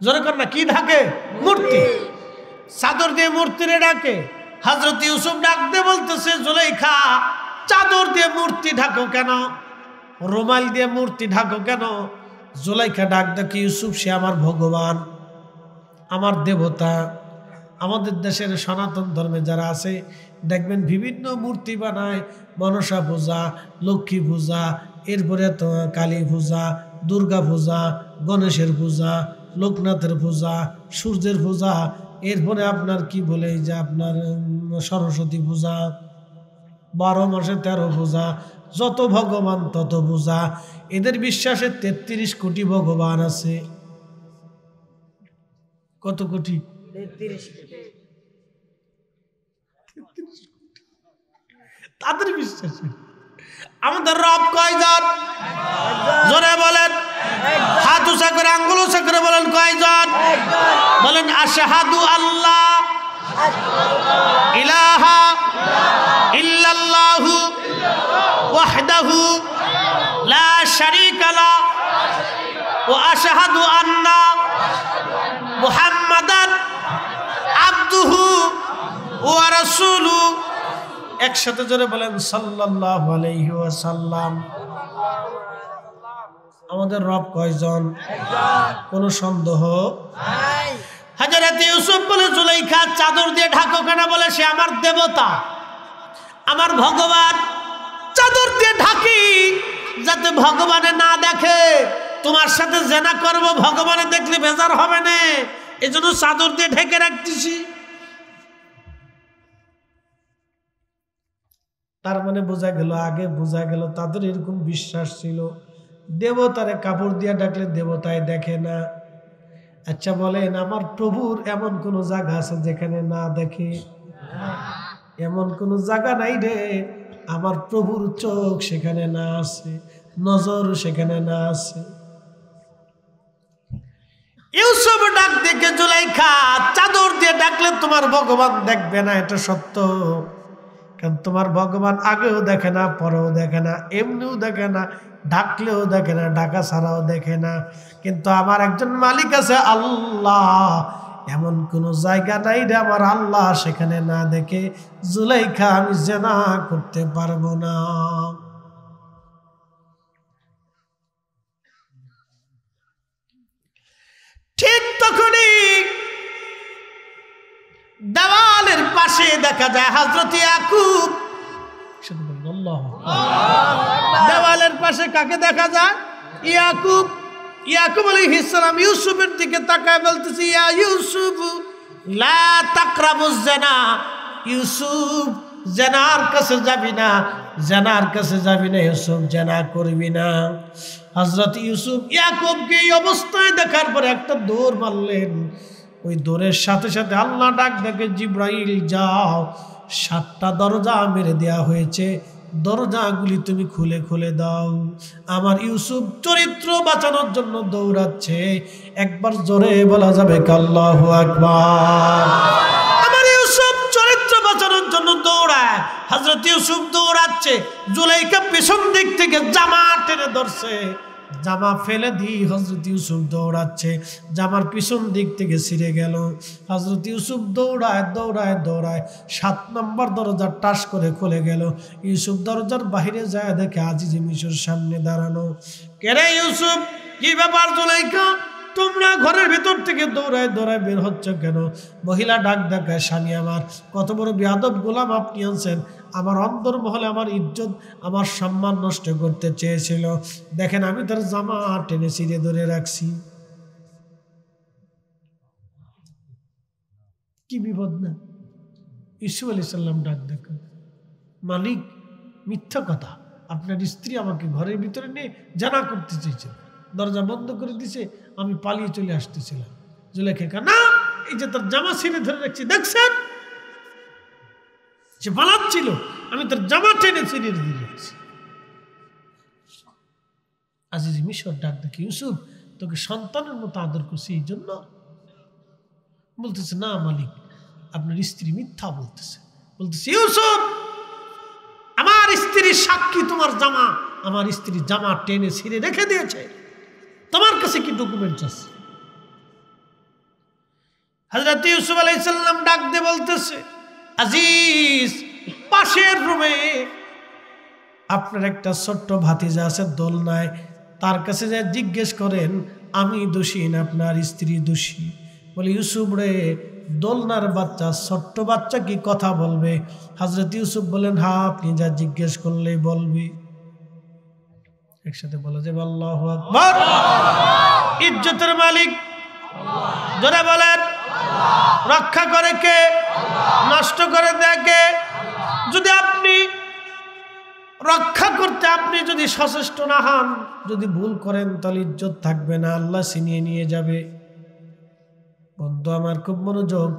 জোরে কর না, কি ঢাকে? মূর্তি। চাদর দিয়ে মূর্তিরে ডাকে। হযরত ইউসুফ ডাক দিয়ে বলতেছে, জুলাইখা চাদর দিয়ে মূর্তি ঢাকো কেন? রুমাল দিয়ে মূর্তি ঢাকো কেন? জুলাইখা ডাক দেখে, ইউসুফ সে আমার ভগবান, আমার দেবতা। আমাদের দেশের সনাতন ধর্মে যারা আছে দেখবেন বিভিন্ন মূর্তি বানায়, মনসা পূজা, লক্ষ্মী পূজা, এরপরে তো কালী পূজা, দুর্গা পূজা, গণেশের পূজা, লোকনাথের পূজা, সূর্যের পূজা, এরপরে আপনার কি বলে যে আপনার সরস্বতী পূজা, 12 মাসে 13 পূজা, যত ভগবান তত পূজা। এদের বিশ্বাসে 33 কোটি ভগবান আছে। কত কোটি? 33 কোটি। তাদের বিশ্বাসে। আমাদের রব কয়জন? জোরে বলেন, হাত উঁচা করে, আঙ্গুল উঁচা করে বলেন, কয়জন? বলেন, আশহাদু আল্লাহ ইলাহা ইল্লাল্লাহু ওয়াহদাহু লা শারীকা লা ওয়া আশহাদু আন্না মুহাম্মাদান আবদুহু ওয়া রাসূলুহু। একসাথে জোরে বলেন, সাল্লাল্লাহু আলাইহি ওয়াসাল্লাম। আমাদের রব কয়জন? কোনো সন্দেহ নাই। হযরত ইউসুফ বলে, জুলাইখা চাদর দিয়ে ঢাকো কেন? বলে, সে আমার দেবতা, আমার ভগবান। চাদর দিয়ে ঢাকি যাতে ভগবানে না দেখে। তোমার সাথে জেনা করব, ভগবানে দেখলে বেজার হবে না, এজন্য চাদর দিয়ে ঢেকে রাখতেছি। তার মানে বোঝা গেল, আগে বোঝা গেল তাদের এরকম বিশ্বাস ছিল, দেবতারে কাপড় দিয়ে ডাকলে দেবতায় দেখে না। আচ্ছা বলেন, আমার প্রভুর এমন কোন জায়গা আছে যেখানে না দেখে? এমন কোন জায়গা নাই রে আমার প্রভুর চোখ সেখানে না আছে, নজর সেখানে না আছে। ইউসুফ ডাক দেখে, জুলাইখা চাদর দিয়ে ডাকলে তোমার ভগবান দেখবে না, এটা সত্য, কারণ তোমার ভগবান আগেও দেখে না, পরেও দেখে না, এমনিও দেখে না, ডাকলেও দেখে না, ডাকা ছাড়াও দেখে না। কিন্তু আমার একজন মালিক আছে আল্লাহ, এমন কোন জায়গা নাই রে আমার আল্লাহ সেখানে না দেখে জুলাইখা আমি জিনা করতে পারবো না। ঠিক তখনই দেওয়ালের পাশে দেখা যায় হযরত ইয়াকুব। দেওয়ালের পাশে কাকে দেখা যায়? ইয়াকুব। ইয়াকুব আলাইহিস সালাম ইউসুফের দিকে তাকায় বলতেছে, ইয়া ইউসুফ লা তাকরাবুজ জিনা, ইউসুফ জিনার কাছে যাবি না, জিনার কাছে যাবি না, ইউসুফ জিনা করবি না। হযরত ইউসুফ ইয়াকুবকে এই অবস্থায় দেখার পরে একটা দৌড় মারলেন। ওই দৌড়ের সাথে সাথে আল্লাহ ডাক দেখে, জিব্রাইল যাও, 7টা দরজা মেরে দেয়া হয়েছে, দরজাগুলি তুমি খুলে খুলে দাও। আমার ইউসুফ চরিত্র বাঁচানোর জন্য দৌড়াচ্ছে। একবার জোরে বলা যাবে আল্লাহু আকবার। আমার ইউসুফ চরিত্র বাঁচানোর জন্য দৌড়ায়। হযরত ইউসুফ দৌড়াচ্ছে, জুলাইখা পেছন দিক থেকে জামা টেনে ধরছে, জামা ফেলে দিয়ে হযরত ইউসুফ দৌড়াচ্ছে, জামার পিছন দিক থেকে ছিঁড়ে গেল। হযরত ইউসুফ দৌড়ায় দৌড়ায় দৌড়ায় 7 নম্বর দরজা টাস করে খুলে গেল। ইউসুফ দরজার বাইরে যায় দেখে আজিজে মিশর সামনে দাঁড়ানো। কে রে ইউসুফ, কি ব্যাপার? জুলাইখা, তোমরা ঘরের ভিতর থেকে দৌড়ায় দৌড়ায় বের হচ্ছ কেন? মহিলা ডাক দেখায়, স্বামী আমার, কত বড় বেয়াদব গোলাম আপনি আনছেন, আমার অন্তর্মহলে আমার ইজ্জত আমার সম্মান নষ্ট করতে চেয়েছিল। দেখেন আমি তার জামা টেনে ছিঁড়ে ধরে রাখছি। কি বিপদ না? ইউসুফ আলাইহিস সালাম ডাক দেখা, মালিক মিথ্যা কথা, আপনার স্ত্রী আমাকে ঘরের ভিতরে নিয়ে জানা করতে চেয়েছেন, দরজা বন্ধ করে দিছে, আমি পালিয়ে চলে আসতেছিলাম। জুলাইখা, না, এই যে তার জামা ছিঁড়ে ধরে রাখছি, দেখছেন সে পালাচ্ছিল, আমি তার জামা টেনে ছিঁড়ে দিয়ে রাখছি। আজিজ মিশর ডাক দেখে, ইউসুফ তোকে সন্তানের মতো আদর করছি এই জন্য? বলতেছে, না মালিক, আপনার স্ত্রী মিথ্যা বলতেছে। বলতেছে, ইউসুফ আমার স্ত্রীর সাক্ষী তোমার জামা, আমার স্ত্রী জামা টেনে ছিঁড়ে রেখে দিয়েছে, তোমার কাছে কি ডকুমেন্টস আছে? হযরত ইউসুফ আলাইহিস সালাম ডাক দিয়ে বলতেছে, আজিজ, পাশের রুমে আপনার একটা ছোট্ট ভাতিজা আছে দোলনায়, তার কাছে যা জিজ্ঞেস করেন আমি দোষী না আপনার স্ত্রী দোষী। বলে, ইউসুফ রে, দোলনার বাচ্চা, ছোট্ট বাচ্চা কি কথা বলবে? হযরত ইউসুফ বলেন, হ্যাঁ, আপনি যা জিজ্ঞেস করলেই বলবি। একসাথে বলা যাবে আল্লাহু আকবার। ইজ্জতের মালিক যারা বলেন, রক্ষা করে কে? নষ্ট করে দেয় কে? যদি আপনি রক্ষা করতে আপনি যদি সচেষ্ট না হন, যদি ভুল করেন, তাহলে ইজ্জত থাকবে না, আল্লাহ ছিনিয়ে নিয়ে যাবে। বন্ধু আমার খুব মনোযোগ।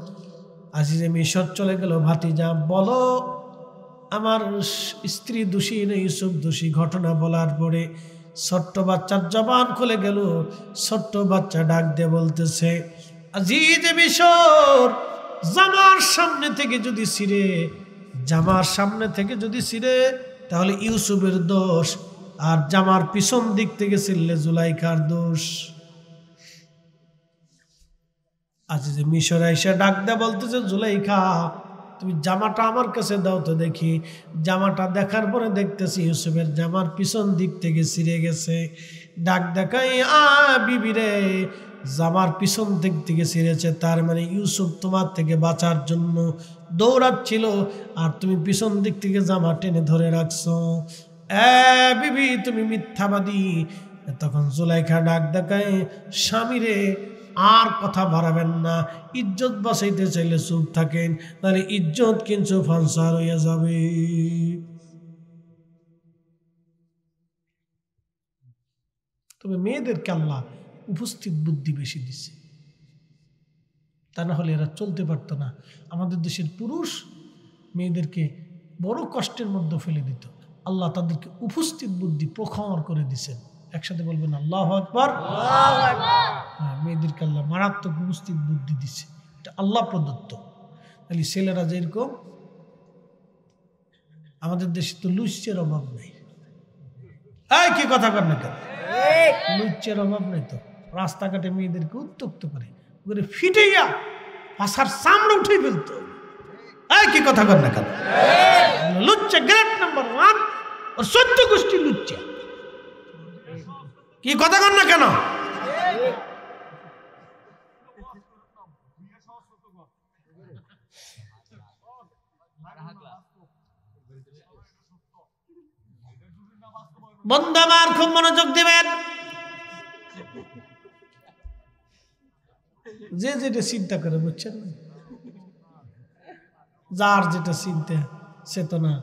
আজিজে মিশর চলে গেল, ভাতিজা বলো আমার স্ত্রী দোষী না ইউসুফ দোষী? ঘটনা বলার পরে ছোট্ট বাচ্চার জবান খুলে গেল। ছোট্ট বাচ্চা ডাক দিয়ে বলতেছে, আজিজে মিশর, জামার সামনে থেকে যদি ছিঁড়ে, জামার সামনে থেকে যদি ছিঁড়ে তাহলে ইউসুফের দোষ, আর জামার পিছন দিক থেকে ছিঁড়লে জুলাইখার দোষ। আজিজে মিশর আইসা ডাক দেয়া বলতেছে, জুলাইখা তুমি জামাটা আমার কাছে দাও তো দেখি। জামাটা দেখার পরে দেখতেছি ইউসুফের জামার পিছন দিক থেকে ছিঁড়ে গেছে। ডাক দেখাই, বিবি রে, জামার পিছন দিক থেকে ছিঁড়েছে, তার মানে ইউসুফ তোমার থেকে বাঁচার জন্য দৌড়াচ্ছিল, আর তুমি পিছন দিক থেকে জামা টেনে ধরে রাখছো। বিবি তুমি মিথ্যাবাদী। তখন জুলাইখা ডাক দেখায়, স্বামী রে, আর কথা বাড়াবেন না, ইজ্জত বাঁচাইতে চাইলে চুপ থাকেন, তাহলে ইজ্জত কিন্তু ফান্সার হইয়া যাবে। তবে মেয়েদেরকে আল্লাহ উপস্থিত বুদ্ধি বেশি দিছে, তা না হলে এরা চলতে পারতো না। আমাদের দেশের পুরুষ মেয়েদেরকে বড় কষ্টের মধ্যে ফেলে দিত, আল্লাহ তাদেরকে উপস্থিত বুদ্ধি প্রখর করে দিছেন। একসাথে বলবেন আল্লাহু আকবার। মেয়েদেরকে আল্লাহ মারাত্মক উপস্থিত বুদ্ধি দিছে, এটা আল্লাহ প্রদত্ত। তাহলে ছেলেরা যেরকম আমাদের দেশে তো লুচ্চের অভাব নেই। এই কি কথা কর না কেন? লুচ্চের অভাব নেই তো। রাস্তাঘাটে মেয়েদেরকে উত্তক্ত করে ফিটাইয়া পাশার চামড়া উঠে ফেলতো। এই কি কথা কর না কেন? লুচ্চা গ্রেড নাম্বার 1, ওর 14 গোষ্ঠী লুচ্চা। কি কথা কর না কেন? বন্ধু আমার খুব মনোযোগ দিবেন। যে যেটা চিন্তা করে, বুঝছেন, যার যেটা চিন্তা চেতনা,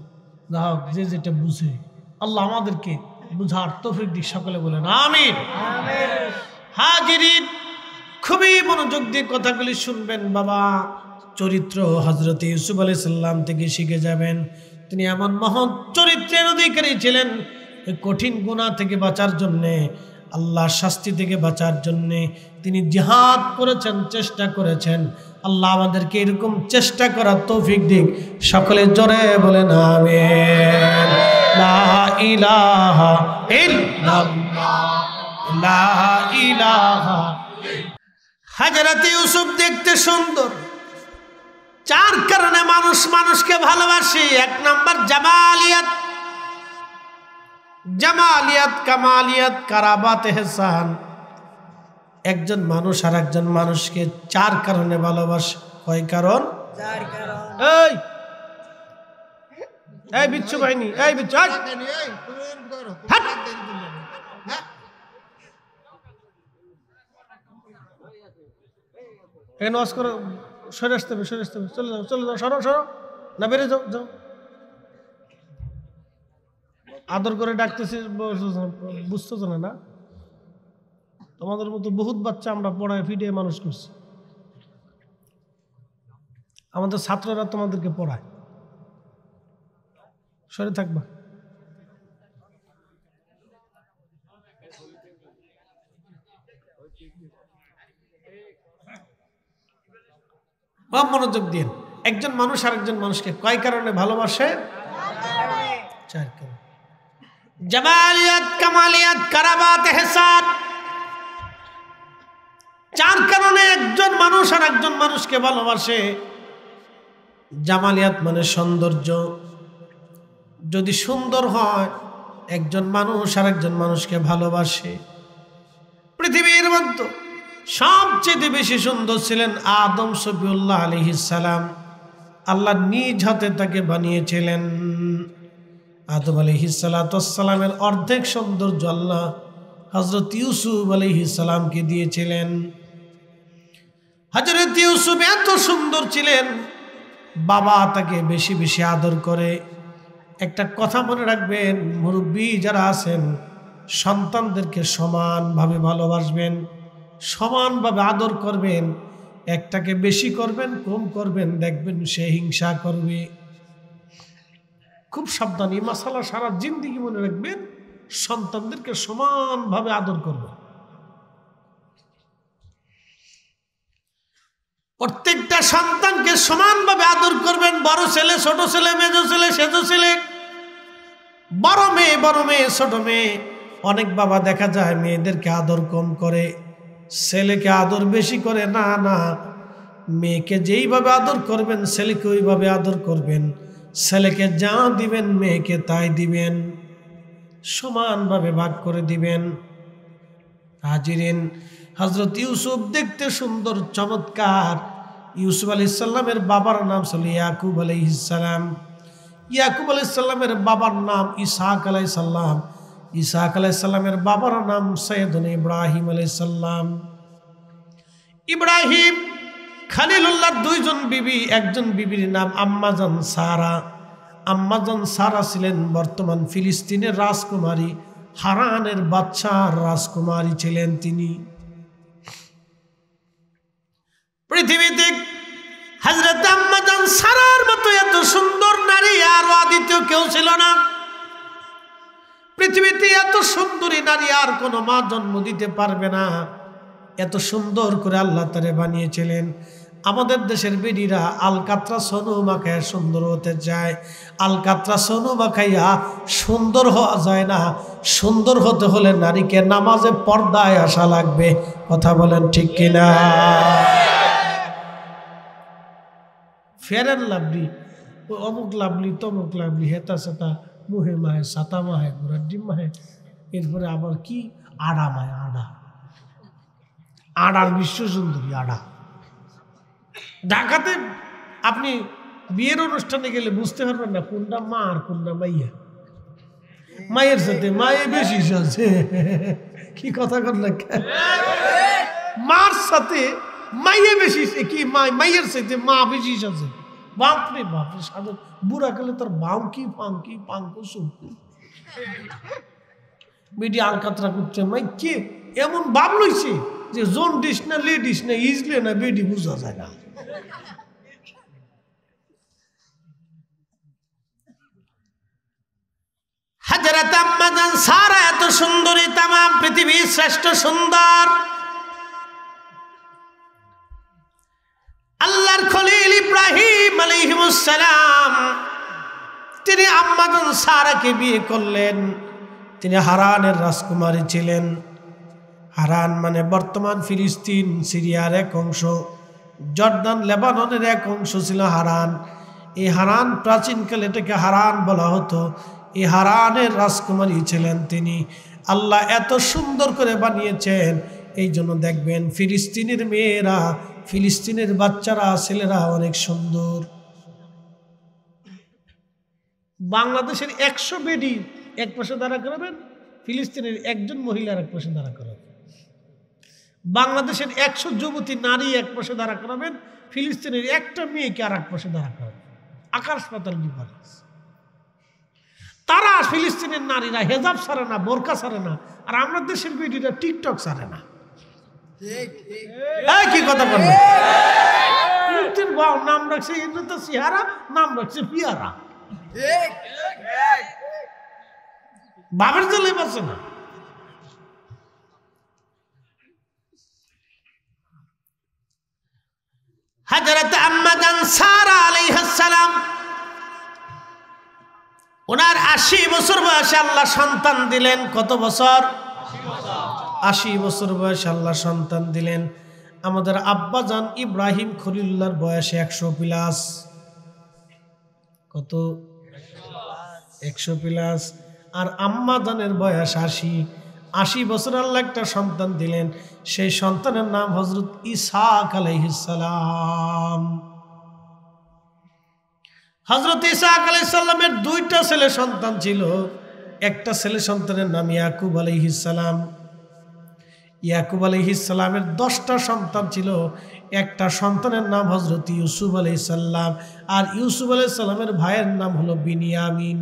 যা হোক, যে যেটা বুঝে, আল্লাহ আমাদেরকে বুঝার তৌফিক দিক। সকলে বলেন আমিন। হাজিরিন, খুবই মনোযোগ দিয়ে কথাগুলি শুনবেন বাবা। চরিত্র হযরত ইউসুফ আলাইহিস সালাম থেকে শিখে যাবেন। তিনি এমন মহৎ চরিত্রের অধিকারী ছিলেন, কঠিন গুনাহ থেকে বাঁচার জন্যে, আল্লাহর শাস্তি থেকে বাঁচার জন্যে তিনি জিহাদ করেছেন, চেষ্টা করেছেন। আল্লাহ আমাদেরকে এরকম চেষ্টা করার তৌফিক দিক। সকলে জোরে বলেন আমিন। লা ইলাহা ইল্লাল্লাহ, লা ইলাহা। হযরত ইউসুফ দেখতে সুন্দর, 4 কারণে মানুষ মানুষকে ভালোবাসে। 1 নাম্বার জামালিয়াত, জামালিয়াত, কামালিয়াত, কারাবাত, ইহসান। একজন মানুষ আর একজন মানুষকে 4 কারণে ভালোবাসে। কয় কারণ? 4 কারণ। এই বিচ্ছু বাহিনী, এই বিচ্ছু, এই নওয়াজ করো, সরে আসতে হবে, সরে আসতে হবে, চলে যাও, চলে যাও, সরো, সরো, না বেড়ে যাও, যাও। আদর করে ডাকতেছি, বুঝতেছ না? না, তোমাদের মতো বহুত বাচ্চা আমরা পড়ায় ফিডিয়ে মানুষ করছি। আমাদের ছাত্ররা তোমাদেরকে পড়ায়। সরে থাকবা। মনোযোগ দিন। একজন মানুষ আরেকজন মানুষকে কয় কারণে ভালোবাসে? 4 কারণে। জামালিয়াত, কামালিয়াত, কারাবাত, ইহসান। 4 কারণে একজন মানুষ আর একজন মানুষকে ভালোবাসে। জামালিয়াত মানে সৌন্দর্য। যদি সুন্দর হয়, একজন মানুষ আর একজন মানুষকে ভালোবাসে। পৃথিবীর মধ্যে সবচেয়ে বেশি সুন্দর ছিলেন আদম সফিউল্লাহ আলাইহিস সালাম। আল্লাহ নিজ হাতে তাকে বানিয়েছিলেন। আদম আলাইহিস সালামের অর্ধেক সৌন্দর্য আল্লাহ হযরত ইউসুফ আলাইহিস সালামকে দিয়েছিলেন। হযরত ইউসুফ এত সুন্দর ছিলেন, বাবা তাকে বেশি বেশি আদর করে। একটা কথা মনে রাখবেন, মুরব্বী যারা আছেন, সন্তানদেরকে সমানভাবে ভালোবাসবেন, সমানভাবে আদর করবেন। একটাকে বেশি করবেন, কম করবেন, দেখবেন সে হিংসা করবে। খুব সাবধান, এই মাসালা সারা জিন্দেগি মনে রাখবেন। সন্তানদেরকে সমানভাবে আদর করবেন। প্রত্যেকটা সন্তানকে সমানভাবে আদর করবেন। বড় ছেলে, ছোট ছেলে, মেজো ছেলে, সেজো ছেলে, বড় মেয়ে, ছোট মেয়ে। অনেক বাবা দেখা যায় মেয়েদেরকে আদর কম করে, ছেলেকে আদর বেশি করে। না না, মেয়েকে যেইভাবে আদর করবেন ছেলেকে ওইভাবে আদর করবেন। ছেলেকে যা দিবেন মেয়েকে তাই দিবেন, সমানভাবে ভাগ করে দিবেন। হাজিরিন, হযরত ইউসুফ দেখতে সুন্দর, চমৎকার। ইউসুফ আলাইহিস সালামের বাবার নাম ছিল ইয়াকুব আলাইহিস সালাম। ইয়াকুব আলাইহিস সালামের বাবার নাম ইসহাক আলাইহিস সালাম। ইসহাক আলাইহিস সালামের বাবার নাম সাইয়েদুনা ইব্রাহিম আলাইহিস সালাম। ইব্রাহিম খলিলুল্লাহর 2 জন বিবি। একজন বিবির নাম আম্মাজান সারা। আম্মাজান সারা ছিলেন বর্তমান ফিলিস্তিনের রাজকুমারী, হারানের বাদশার রাজকুমারী ছিলেন তিনি। পৃথিবীতে হযরত আম্মাজান সারার মতো এত সুন্দর নারী আর দ্বিতীয় কেউ ছিল না। পৃথিবীতে এত সুন্দরী নারী আর কোনো মা জন্ম দিতে পারবে না। এত সুন্দর করে আল্লাহ তারে বানিয়েছিলেন। আমাদের দেশের বেডিরা আলকাতরা সোনু মাখায় সুন্দর হতে যায়, আলকাতরা সোনু মাখাইয়া সুন্দর হওয়া যায় না। সুন্দর হতে হলে নারীকে নামাজে পর্দায় আসা লাগবে। কথা বলেন ঠিক কিনা? ফেয়ার অ্যান্ড লাভলি, অমুক লাভলি, তমুক লাভলি, হেতা সেতা, মুহে মাহে, সাতা মাহে, ঘোড়ার ডিম মাহে, এরপরে আবার কি আড়া মায়, আড়া, আড়ার বিশ্ব সুন্দরী আড়া। ঢাকাতে আপনি বিয়ের অনুষ্ঠানে গেলে বুঝতে পারবেন না কোনটা মা আর কোনটা মাইয়া। মায়ের সাথে মায়ে বেশি সাজে, কি কথা কর না, মার সাথে মাইয়ে বেশি, কি মাইয়ের সাথে মা বেশি সাজে। বাপরে বাপরে, সাজে বুড়া গেলে তার বাউকি পাঙ্কি পাঙ্কু সুঙ্কু বেডি আলকাতরা করছে। মাই কে এমন ভাব লইছে যে জোন ডিস না লেডিস না ইজলে না বেডি বুঝা যায় না। হযরত আম্মা জান সারা এত সুন্দরী, তামাম পৃথিবীর শ্রেষ্ঠ সুন্দর। আল্লাহর খলিল ইব্রাহিম আলাইহিস সালাম তিনি আম্মা জান সারাকে বিয়ে করলেন। তিনি হারানের রাজকুমারী ছিলেন। হারান মানে বর্তমান ফিলিস্তিন, সিরিয়ার এক অংশ, জর্দান লেবাননের এক অংশ ছিল হারান। এই হারান প্রাচীনকালে এটাকে হারান বলা হতো। এই হারানের রাজকুমারী ছিলেন তিনি। আল্লাহ এত সুন্দর করে বানিয়েছেন, এই জন্য দেখবেন ফিলিস্তিনের মেয়েরা, ফিলিস্তিনের বাচ্চারা, ছেলেরা অনেক সুন্দর। বাংলাদেশের 100 বেডি এক পাশে দাঁড়া করাবেন, ফিলিস্তিনের একজন মহিলার এক পাশে দাঁড়া করাবেন। বাংলাদেশের 100 যুবতী নারী এক পাশে দাঁড়া করাবেন, ফিলিস্তিনের একটা মেয়েকে আর এক পাশে দাঁড়া করাবেন। আকাশ পাতাল ডিফারেন্স। তারা ফিলিস্তিনের নারীরা হেজাব ছাড়ে না, বোরকা ছাড়ে না, আর আমাদের দেশের বেডিরা টিকটক ছাড়ে না। কি কথা বলবো? মুক্তির বাউ নাম রাখছে ইন্দ্রত সিহারা, নাম রাখছে পিয়ারা। বাবার জলে বাঁচে না। হযরত আম্মা জান সারা আলাইহিস সালাম ওনার 80 বছর বয়সে আল্লাহ সন্তান দিলেন। কত বছর? 80 বছর বয়সে আল্লাহ সন্তান দিলেন। আমাদের আব্বা জান ইব্রাহিম খলিলুল্লাহর বয়সে 100 প্লাস। কত? 100 প্লাস। আর আম্মা জানের বয়স 80। 80 বছর আল্লাহ একটা সন্তান দিলেন। সেই সন্তানের নাম হযরত ইসহাক আলাইহিস সালাম। হযরত ইসহাক আলাইহিস সালামের 2টা ছেলে সন্তান ছিল। একটা ছেলে সন্তানের নাম ইয়াকুব আলাইহিস সালাম। ইয়াকুব আলাইহিস সালামের 10টা সন্তান ছিল। একটা সন্তানের নাম হযরত ইউসুফ আলাইহিস সালাম। আর ইউসুফ আলাইহিস সালামের ভাইয়ের নাম হলো বিনিয়ামিন।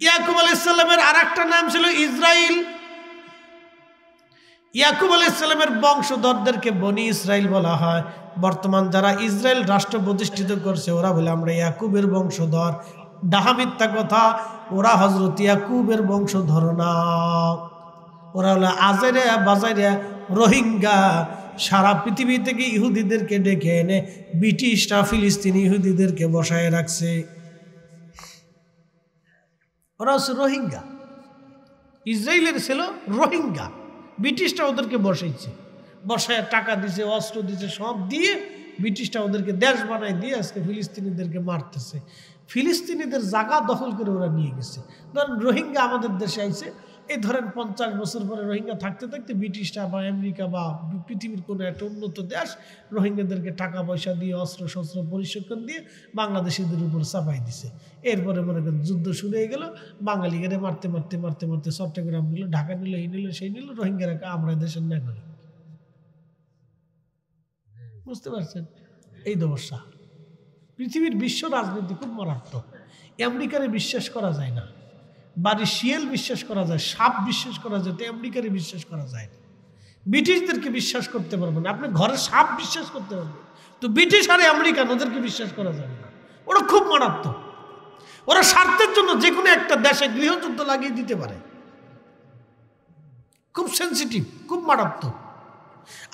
ইয়াকুব আলাইহিস সালামের আরেকটা নাম ছিল ইসরাইল। ইয়াকুব আলাইহিস সালামের বংশধরদেরকে বনি ইসরাইল বলা হয়। বর্তমান যারা ইসরায়েল রাষ্ট্র প্রতিষ্ঠিত করছে ওরা বলে আমরা ইয়াকুবের বংশধর। ডাহা মিথ্যা কথা, ওরা হযরত ইয়াকুবের বংশধর না। ওরা হলো আজেরিয়া বাজারিয়া রোহিঙ্গা। সারা পৃথিবী থেকে ইহুদিদেরকে ডেকে এনে ব্রিটিশরা ফিলিস্তিনি ইহুদিদেরকে বসায় রাখছে। ওরা হচ্ছে রোহিঙ্গা। ইসরায়েলের ছিল রোহিঙ্গা, ব্রিটিশরা ওদেরকে বসাইছে, বসায় টাকা দিছে, অস্ত্র দিছে, সব দিয়ে ব্রিটিশরা ওদেরকে দেশ বানায় দিয়ে আজকে ফিলিস্তিনিদেরকে মারতেছে। ফিলিস্তিনিদের জায়গা দখল করে ওরা নিয়ে গেছে। ধরেন রোহিঙ্গা আমাদের দেশে আইছে, এই ধরেন 50 বছর পরে রোহিঙ্গা থাকতে থাকতে ব্রিটিশরা বা আমেরিকা বা পৃথিবীর কোনো একটা উন্নত দেশ রোহিঙ্গাদেরকে টাকা পয়সা দিয়ে, অস্ত্র শস্ত্র প্রশিক্ষণ দিয়ে বাংলাদেশিদের উপর চাপাই দিছে। এরপরে মনে করেন যুদ্ধ শুরু হয়ে গেল, বাঙালিকে মারতে মারতে মারতে মারতে চট্টগ্রাম নিল, ঢাকা নিল, এই নিল সেই নিল, রোহিঙ্গারা আমরা দেশের নাগরিক। বুঝতে পারছেন? এই দশা। পৃথিবীর বিশ্ব রাজনীতি খুব মারাত্মক। আমেরিকারে বিশ্বাস করা যায় না, বাড়ির শিয়াল বিশ্বাস করা যায়, সাপ বিশ্বাস করা যায়, তো আমেরিকারে বিশ্বাস করা যায় না। ব্রিটিশদেরকে বিশ্বাস করতে পারবেন না, আপনি ঘরে সাপ বিশ্বাস করতে পারবেন, তো ব্রিটিশ আর আমেরিকান ওদেরকে বিশ্বাস করা যাবে না। ওরা খুব মারাত্মক। ওরা স্বার্থের জন্য যে কোনো একটা দেশে গৃহযুদ্ধ লাগিয়ে দিতে পারে। খুব সেন্সিটিভ, খুব মারাত্মক।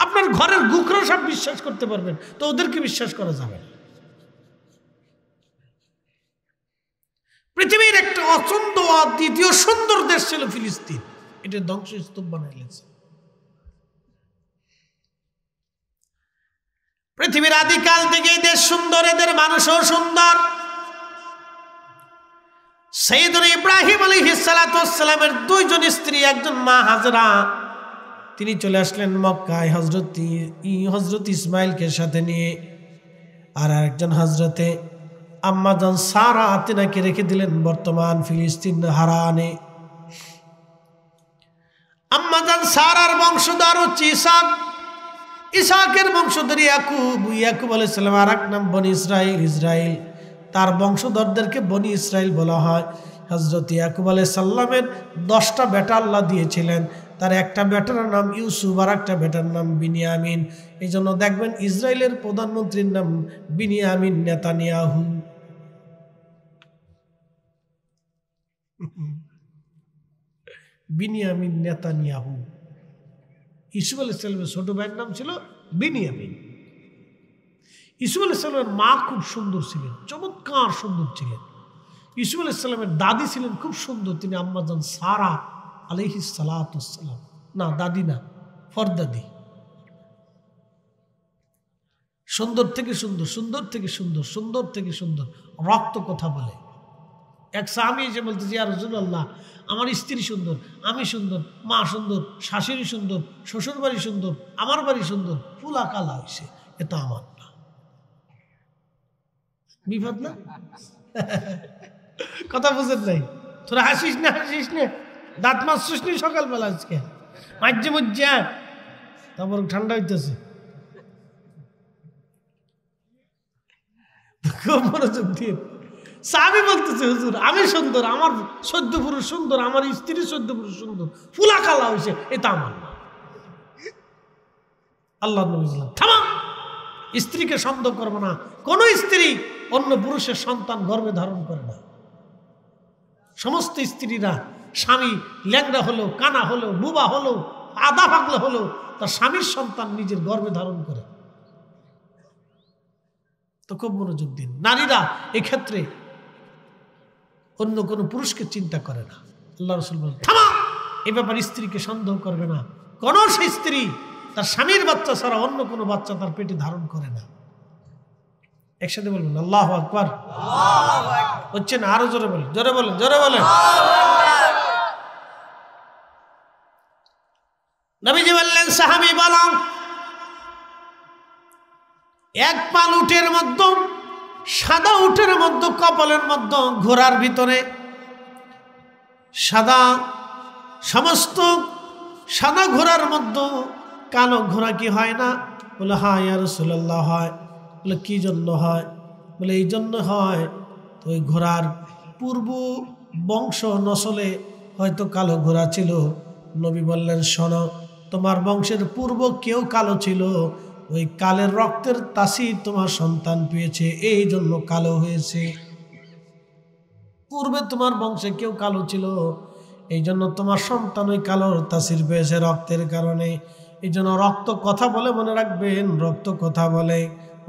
আপনার ঘরের গুকরা সব বিশ্বাস করতে পারবেন, তো ওদেরকে বিশ্বাস করা যাবে না। পৃথিবীর একটা অচন্দ্য দ্বিতীয় সুন্দর দেশ ছিল ফিলিস্তিন, এটা ধ্বংসস্তূপ বানাইলেছে। পৃথিবীর আদিকাল থেকে এই দেশ সুন্দর, এদের মানুষও সুন্দর। সাইয়েদুনা ইব্রাহিম আলাইহিস সালাতু ওয়াস সালামের দুইজন স্ত্রী, একজন মা হাজরা, তিনি চলে আসলেন মক্কায় হযরত ইসমাইলকে সাথে নিয়ে, আর একজন হযরতে আম্মাজান সারা তিনাকে রেখে দিলেন বর্তমান ফিলিস্তিন হারানে। আম্মাজান সারার বংশধর হচ্ছে ইসহাক, ইসহাকের বংশধর ইয়াকুব, ইয়াকুব আলাইহিস সালাম আর এক নাম বনি ইসরাইল, ইসরাইল তার বংশধরদেরকে বনি ইসরাইল বলা হয়। হযরত ইয়াকুব আলাইহিস সালামের 10টা বেটা আল্লাহ দিয়েছিলেন, তার একটা বেটার নাম ইউসুফ আর একটা বেটার নাম বিনিয়ামিন। এই জন্য দেখবেন ইসরায়েলের প্রধানমন্ত্রীর নাম বিনিয়ামিন নেতানিয়াহু। বিনিয়ামিন নেতানিয়াহু। ইউসুফ আলাইহিস সালামের ছোট ভাইয়ের নাম ছিল বিনিয়ামিন। ইউসুফ আলাইহিস সালামের মা খুব সুন্দর ছিলেন, চমৎকার সুন্দর ছিলেন। ইউসুফ আলাইহিস সালামের দাদি ছিলেন খুব সুন্দর, তিনি আম্মাজান সারা আলাইহিস সালাতু ওয়াস সালাম, না দাদি না, ফরদাদি। সুন্দর থেকে সুন্দর, সুন্দর থেকে সুন্দর, সুন্দর থেকে সুন্দর, রক্ত কথা বলে। এক সাহাবী এসে বলতেছে, ইয়া রাসূলুল্লাহ, আমার স্ত্রী সুন্দর, আমি সুন্দর, মা সুন্দর, শাশুড়ি সুন্দর, শ্বশুর বাড়ি সুন্দর, আমার বাড়ি সুন্দর, ফুলা কালা হয়েছে, এটা আমার না। বিপদ না? কথা বুঝেন নাই? তোরা হাসিস না, হাসিস না, দাঁত মারছিস নি সকালবেলা আজকে মাঝে মধ্যে, তারপর ঠান্ডা হইতেছে। খুব মনোযোগ দিয়ে সাহাবী বলতেছে, হুজুর আমি সুন্দর, আমার 14 পুরুষ সুন্দর, আমার স্ত্রী 14 পুরুষ সুন্দর, ফুলা কালা হয়েছে, এটা আমার না। আল্লাহ নবী বললেন, থামা, স্ত্রীকে সন্দেহ করবো না। কোন স্ত্রী অন্য পুরুষের সন্তান গর্ভে ধারণ করে না। সমস্ত স্ত্রীরা স্বামী ল্যাংড়া হলেও, কানা হলেও, বুবা হলেও, আধা পাগলা হলেও তার স্বামীর সন্তান নিজের গর্ভে ধারণ করে। তো খুব মনোযোগ দিন, নারীরা এক্ষেত্রে অন্য কোনো পুরুষকে চিন্তা করে না। আল্লাহ রাসূল বলেন, থামা, এ ব্যাপারে স্ত্রীকে সন্দেহ করবে না। কোন সেই স্ত্রী তার স্বামীর বাচ্চা ছাড়া অন্য কোনো বাচ্চা তার পেটে ধারণ করে না। একসাথে বলবেন আল্লাহু আকবার। হচ্ছে না? আরো জোরে বলেন, জোরে বলেন, জোরে বলেন। নবীজি বললেন, সাহাবী বলেন, এক পাল উটের মধ্যে, সাদা উটের মধ্যে, কপালের মধ্যে, ঘোড়ার ভিতরে সাদা, সমস্ত সাদা ঘোড়ার মধ্যে কালো ঘোড়া কি হয় না? বলে হ্যাঁ ইয়া রাসূলুল্লাহ হয়। বলে কি জন্য হয়? বলে এই জন্য হয়, তো ওই ঘোড়ার পূর্ব বংশ নসলে হয়তো কালো ঘোড়া ছিল। নবী বললেন, শোনো, তোমার বংশের পূর্ব কেউ কালো ছিল, ওই কালের রক্তের তাসির তোমার সন্তান পেয়েছে, এই জন্য কালো হয়েছে। পূর্বে তোমার বংশে কেউ কালো ছিল, এই জন্য তোমার সন্তান ওই কালোর তাসির পেয়েছে রক্তের কারণে। এই জন্য রক্ত কথা বলে, মনে রাখবেন, রক্ত কথা বলে,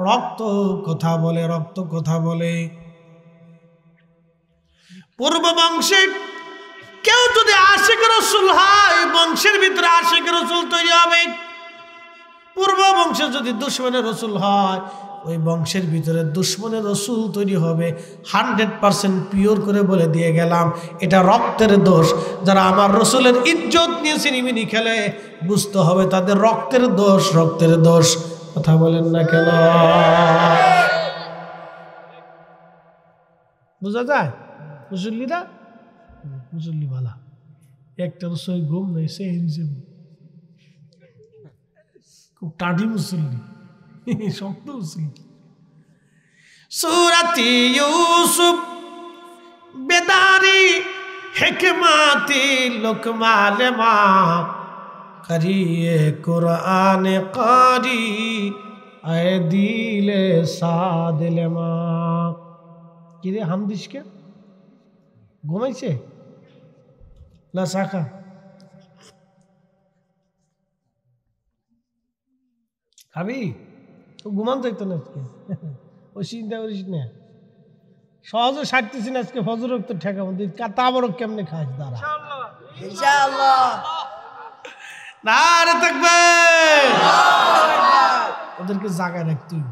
রক্ত কথা বলে, রক্ত কথা বলে। পূর্ব বংশে কেউ যদি আশিক রাসূল হয়, বংশের ভিতরে আশিক রাসূল তৈরি হবে। পূর্ব বংশে যদি দুশমনের রাসূল হয়, ওই বংশের ভিতরে দুশমনের রাসূল তৈরি হবে। 100% পিওর করে বলে দিয়ে গেলাম, এটা রক্তের দোষ। যারা আমার রাসূলের ইজ্জত নিয়ে সিনেমিনি খেলে, বুঝতে হবে তাদের রক্তের দোষ, রক্তের দোষ। কথা বলেন না কেন? বোঝা যায়? মুসল্লিরা, মুসল্লি ভালা, একটা রসই ঘুম নেই, সে হিসেবে খুব টাঢি মুসল্লি, শক্ত মুসল্লি। সূরাতি ইউসুফ বেদারি হিকমাতি লোকমালেমা করিয়ে কুরআন কারি আয় দিলে সাদলেমা। কি রে হামদিসকে ঘুমাইছে না শাখা? খাবি? তো ঘুমান যাইতো না আজকে, ওই চিন্তা করিস না। সহজে সারতেছি না আজকে, ফজর তো ঠেকা মধ্যে তা বড় কেমনে খাস? দাঁড়া ইনশাআল্লাহ। না রে থাকবে, ওদেরকে জায়গায় রাখ। তুই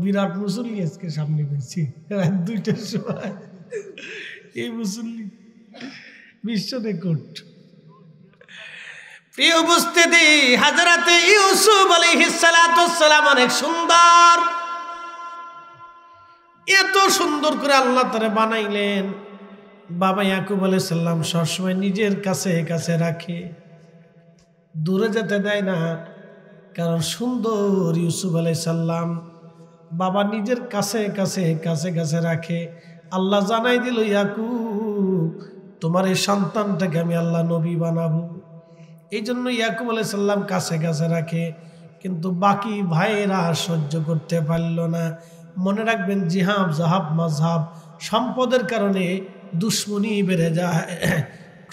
বিরাট মুসল্লি আজকে সামনে পেয়েছি রাত 2টার সময়, এই মুসল্লি বিশ্ব রেকর্ড। প্রিয় উপস্থিতি, হযরতে ইউসুফ আলাইহিস সালাতু সালাম অনেক সুন্দর, এত সুন্দর করে আল্লাহ তাআলা বানাইলেন। বাবা ইয়াকুব আলাইহিস সালাম সবসময় নিজের কাছে কাছে রাখে, দূরে যেতে দেয় না, কারণ সুন্দর ইউসুফ আলাইহিস সালাম বাবা নিজের কাছে কাছে কাছে কাছে রাখে। আল্লাহ জানাই দিল, ইয়াকুব তোমার এই সন্তানটাকে আমি আল্লাহ নবী বানাবো। এই জন্য ইয়াকুব আলাইহিস সালাম কাছে কাছে রাখে, কিন্তু বাকি ভাইয়েরা সহ্য করতে পারল না। মনে রাখবেন, জিহাব জাহাব মাজহাব, সম্পদের কারণে দুশ্মনী বেড়ে যায়,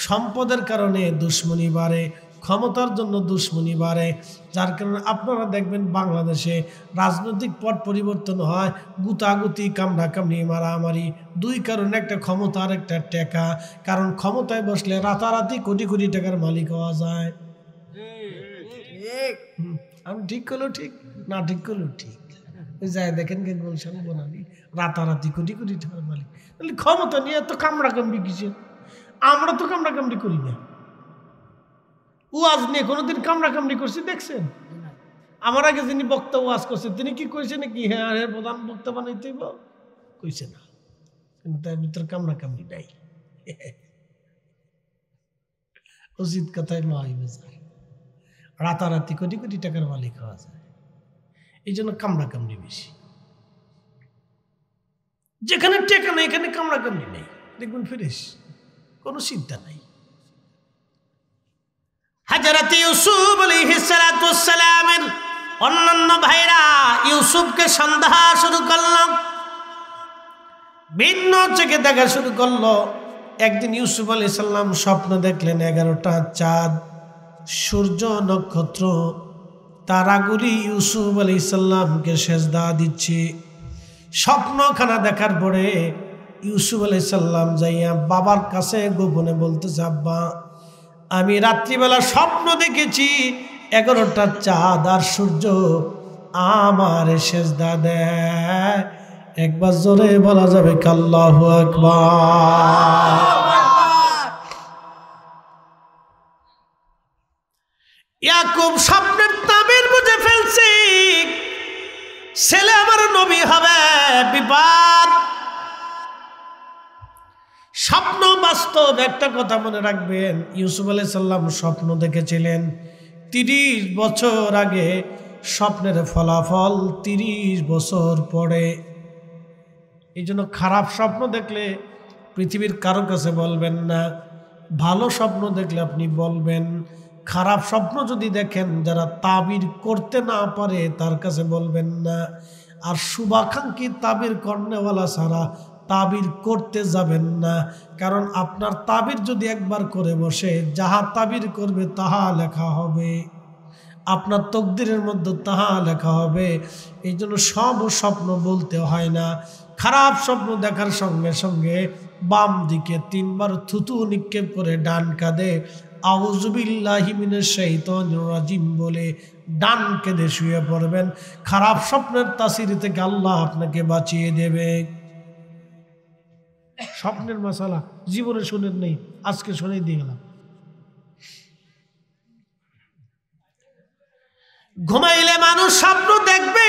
সম্পদের কারণে দুশ্মনী বাড়ে, ক্ষমতার জন্য দুশ্মনী বাড়ে। যার কারণে আপনারা দেখবেন বাংলাদেশে রাজনৈতিক পট পরিবর্তন হয়, গুতাগুতি, কামড়াকামড়ি, মারামারি, দুই কারণে, একটা ক্ষমতা আর একটা টেকা। কারণ ক্ষমতায় বসলে রাতারাতি কোটি কোটি টাকার মালিক হওয়া যায়। আমি ঠিক করলো ঠিক, না ঠিক করলো ঠিক, যায় দেখেন কে গুলশান বনানি রাতারাতি কোটি কোটি টাকার মালিক। তাহলে ক্ষমতা নিয়ে এত কামড়াকামড়ি কিসের? আমরা তো কামড়াকামড়ি করি না। ওয়াজ নিয়ে কোনোদিন কামড়াকামড়ি করছি দেখছেন? আমার আগে যিনি বক্তা ওয়াজ করছে তিনি কি কইছে নাকি হ্যাঁ আর প্রধান বক্তা বানাইতে কইছে না, কিন্তু তার ভিতরে কামড়াকামড়ি নাই। উচিত কথায় লয় বেজার, রাতারাতি কোটি কোটি টাকার মালিক হওয়া যায়, এই জন্য কামড়াকামড়ি বেশি। যেখানে টেকা নেই এখানে কামড়াকামড়ি নেই, দেখবেন ফ্রেশ, কোনো চিন্তা নাই। হযরত ইউসুফ আলাইহিস সালাতু সালামের অন্যান্য ভাইরা ইউসুফকে সন্দেহ শুরু করলো, ভিন্ন চোখে দেখা শুরু করলো। একদিন ইউসুফ আলাইহিস সালাম স্বপ্ন দেখলেন 11টা চাঁদ, সূর্য, নক্ষত্র, তারাগুলি ইউসুফ আলাইহিস সালামকে সেজদা দিচ্ছে। স্বপ্নখানা দেখার পরে ইউসুফ আলাইহিস সালাম যাইয়া বাবার কাছে গোপনে বলতেছে, আব্বা আমি রাত্রিবেলা স্বপ্ন দেখেছি 11টা চাঁদ আর সূর্য আমার সেজদা দেয়। একবার জোরে বলা যাবে আল্লাহু আকবার। ইয়াকুব স্বপ্নের তাবির বুঝে ফেলছে, ছেলে আমার নবী হবে, বিপদ। স্বপ্ন বাস্তব, একটা কথা মনে রাখবেন, ইউসুফ আলাইহিস সালাম স্বপ্ন দেখেছিলেন 30 বছর আগে, স্বপ্নের ফলাফল 30 বছর পরে। এই জন্য খারাপ স্বপ্ন দেখলে পৃথিবীর কারো কাছে বলবেন না, ভালো স্বপ্ন দেখলে আপনি বলবেন। খারাপ স্বপ্ন যদি দেখেন যারা তাবির করতে না পারে তার কাছে বলবেন না। আর শুভাকাঙ্ক্ষী তাবির কর্নেওয়ালা ছাড়া তাবির করতে যাবেন না, কারণ আপনার তাবির যদি একবার করে বসে, যাহা তাবির করবে তাহা লেখা হবে, আপনার তকদিরের মধ্যে তাহা লেখা হবে। এই জন্য সব স্বপ্ন বলতে হয় না। খারাপ স্বপ্ন দেখার সঙ্গে সঙ্গে বাম দিকে 3 বার থুতু নিক্ষেপ করে ডান কাঁধে আউযু বিল্লাহি মিনাশ শাইতানির রাজিম বলে ডান কাঁধে শুয়ে পড়বেন। খারাপ স্বপ্নের তাসির থেকে আল্লাহ আপনাকে বাঁচিয়ে দেবে। স্বপ্নের মশালা জীবনে শুনেন নেই, আজকে শুনে দিয়ে গেলাম। ঘুমাইলে মানুষ স্বপ্ন দেখবে।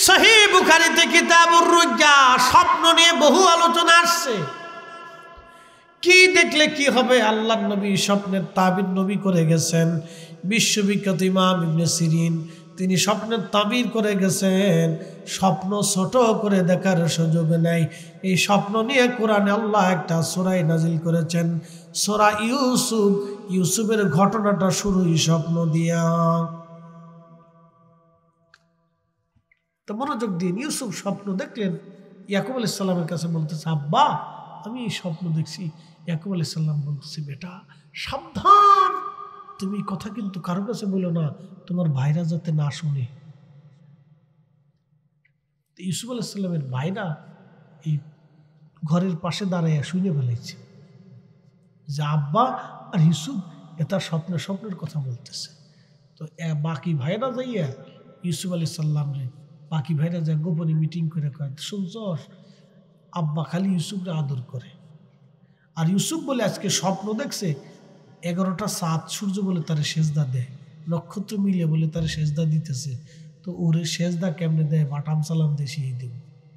সহিহ বুখারীতে কিতাবুর রুজ্জা স্বপ্ন নিয়ে বহু আলোচনা আসছে। কি দেখলে কি হবে? আল্লাহর নবী স্বপ্নের তাবির নবী করে গেছেন। বিশ্ববিখ্যাত ইমাম ইবনে সিরিন তিনি স্বপ্নের তাবির করে গেছেন। স্বপ্ন ছোট করে দেখার সুযোগ নেই। এই স্বপ্ন নিয়ে কোরআনে আল্লাহ একটা সূরা নাজিল করেছেন, সূরা ইউসুফ। ইউসুফের ঘটনাটা শুরুই স্বপ্ন দিয়া। তো মনোযোগ দিন। ইউসুফ স্বপ্ন দেখলেন, ইয়াকুব আলাইহিস সালামের কাছে বলতেছে, আব্বা আমি এই স্বপ্ন দেখছি। ইয়াকুব আলাইহিস সালাম বলতেছে, বেটা সাবধান, তুমি কথা কিন্তু কারো কাছে বলো না, তোমার ভাইরা যাতে না শুনে। ইউসুফ আলাইসাল্লামের ভাইরা এই ঘরের পাশে দাঁড়াইয়া শুনে ফেলেছে যে আব্বা আর ইউসুফ তার স্বপ্নের কথা বলতেছে। তো বাকি ভাইরা যাইয়া ইউসুফ আলাইসাল্লাম রে বাকি ভাইরা যা গোপনে মিটিং করে কয়, শুনছস আব্বা খালি ইউসুফরে আদর করে, আর ইউসুফ বলে আজকে স্বপ্ন দেখছে 11টা চাঁদ সূর্য বলে তারে সেজদা দেয়, নক্ষত্র মিলে বলে তারে সেজদা দিতেছে। তো ওরে সেজদা কেমনে দেয়, বাটাম সালাম দিয়ে শিখিয়ে দেব।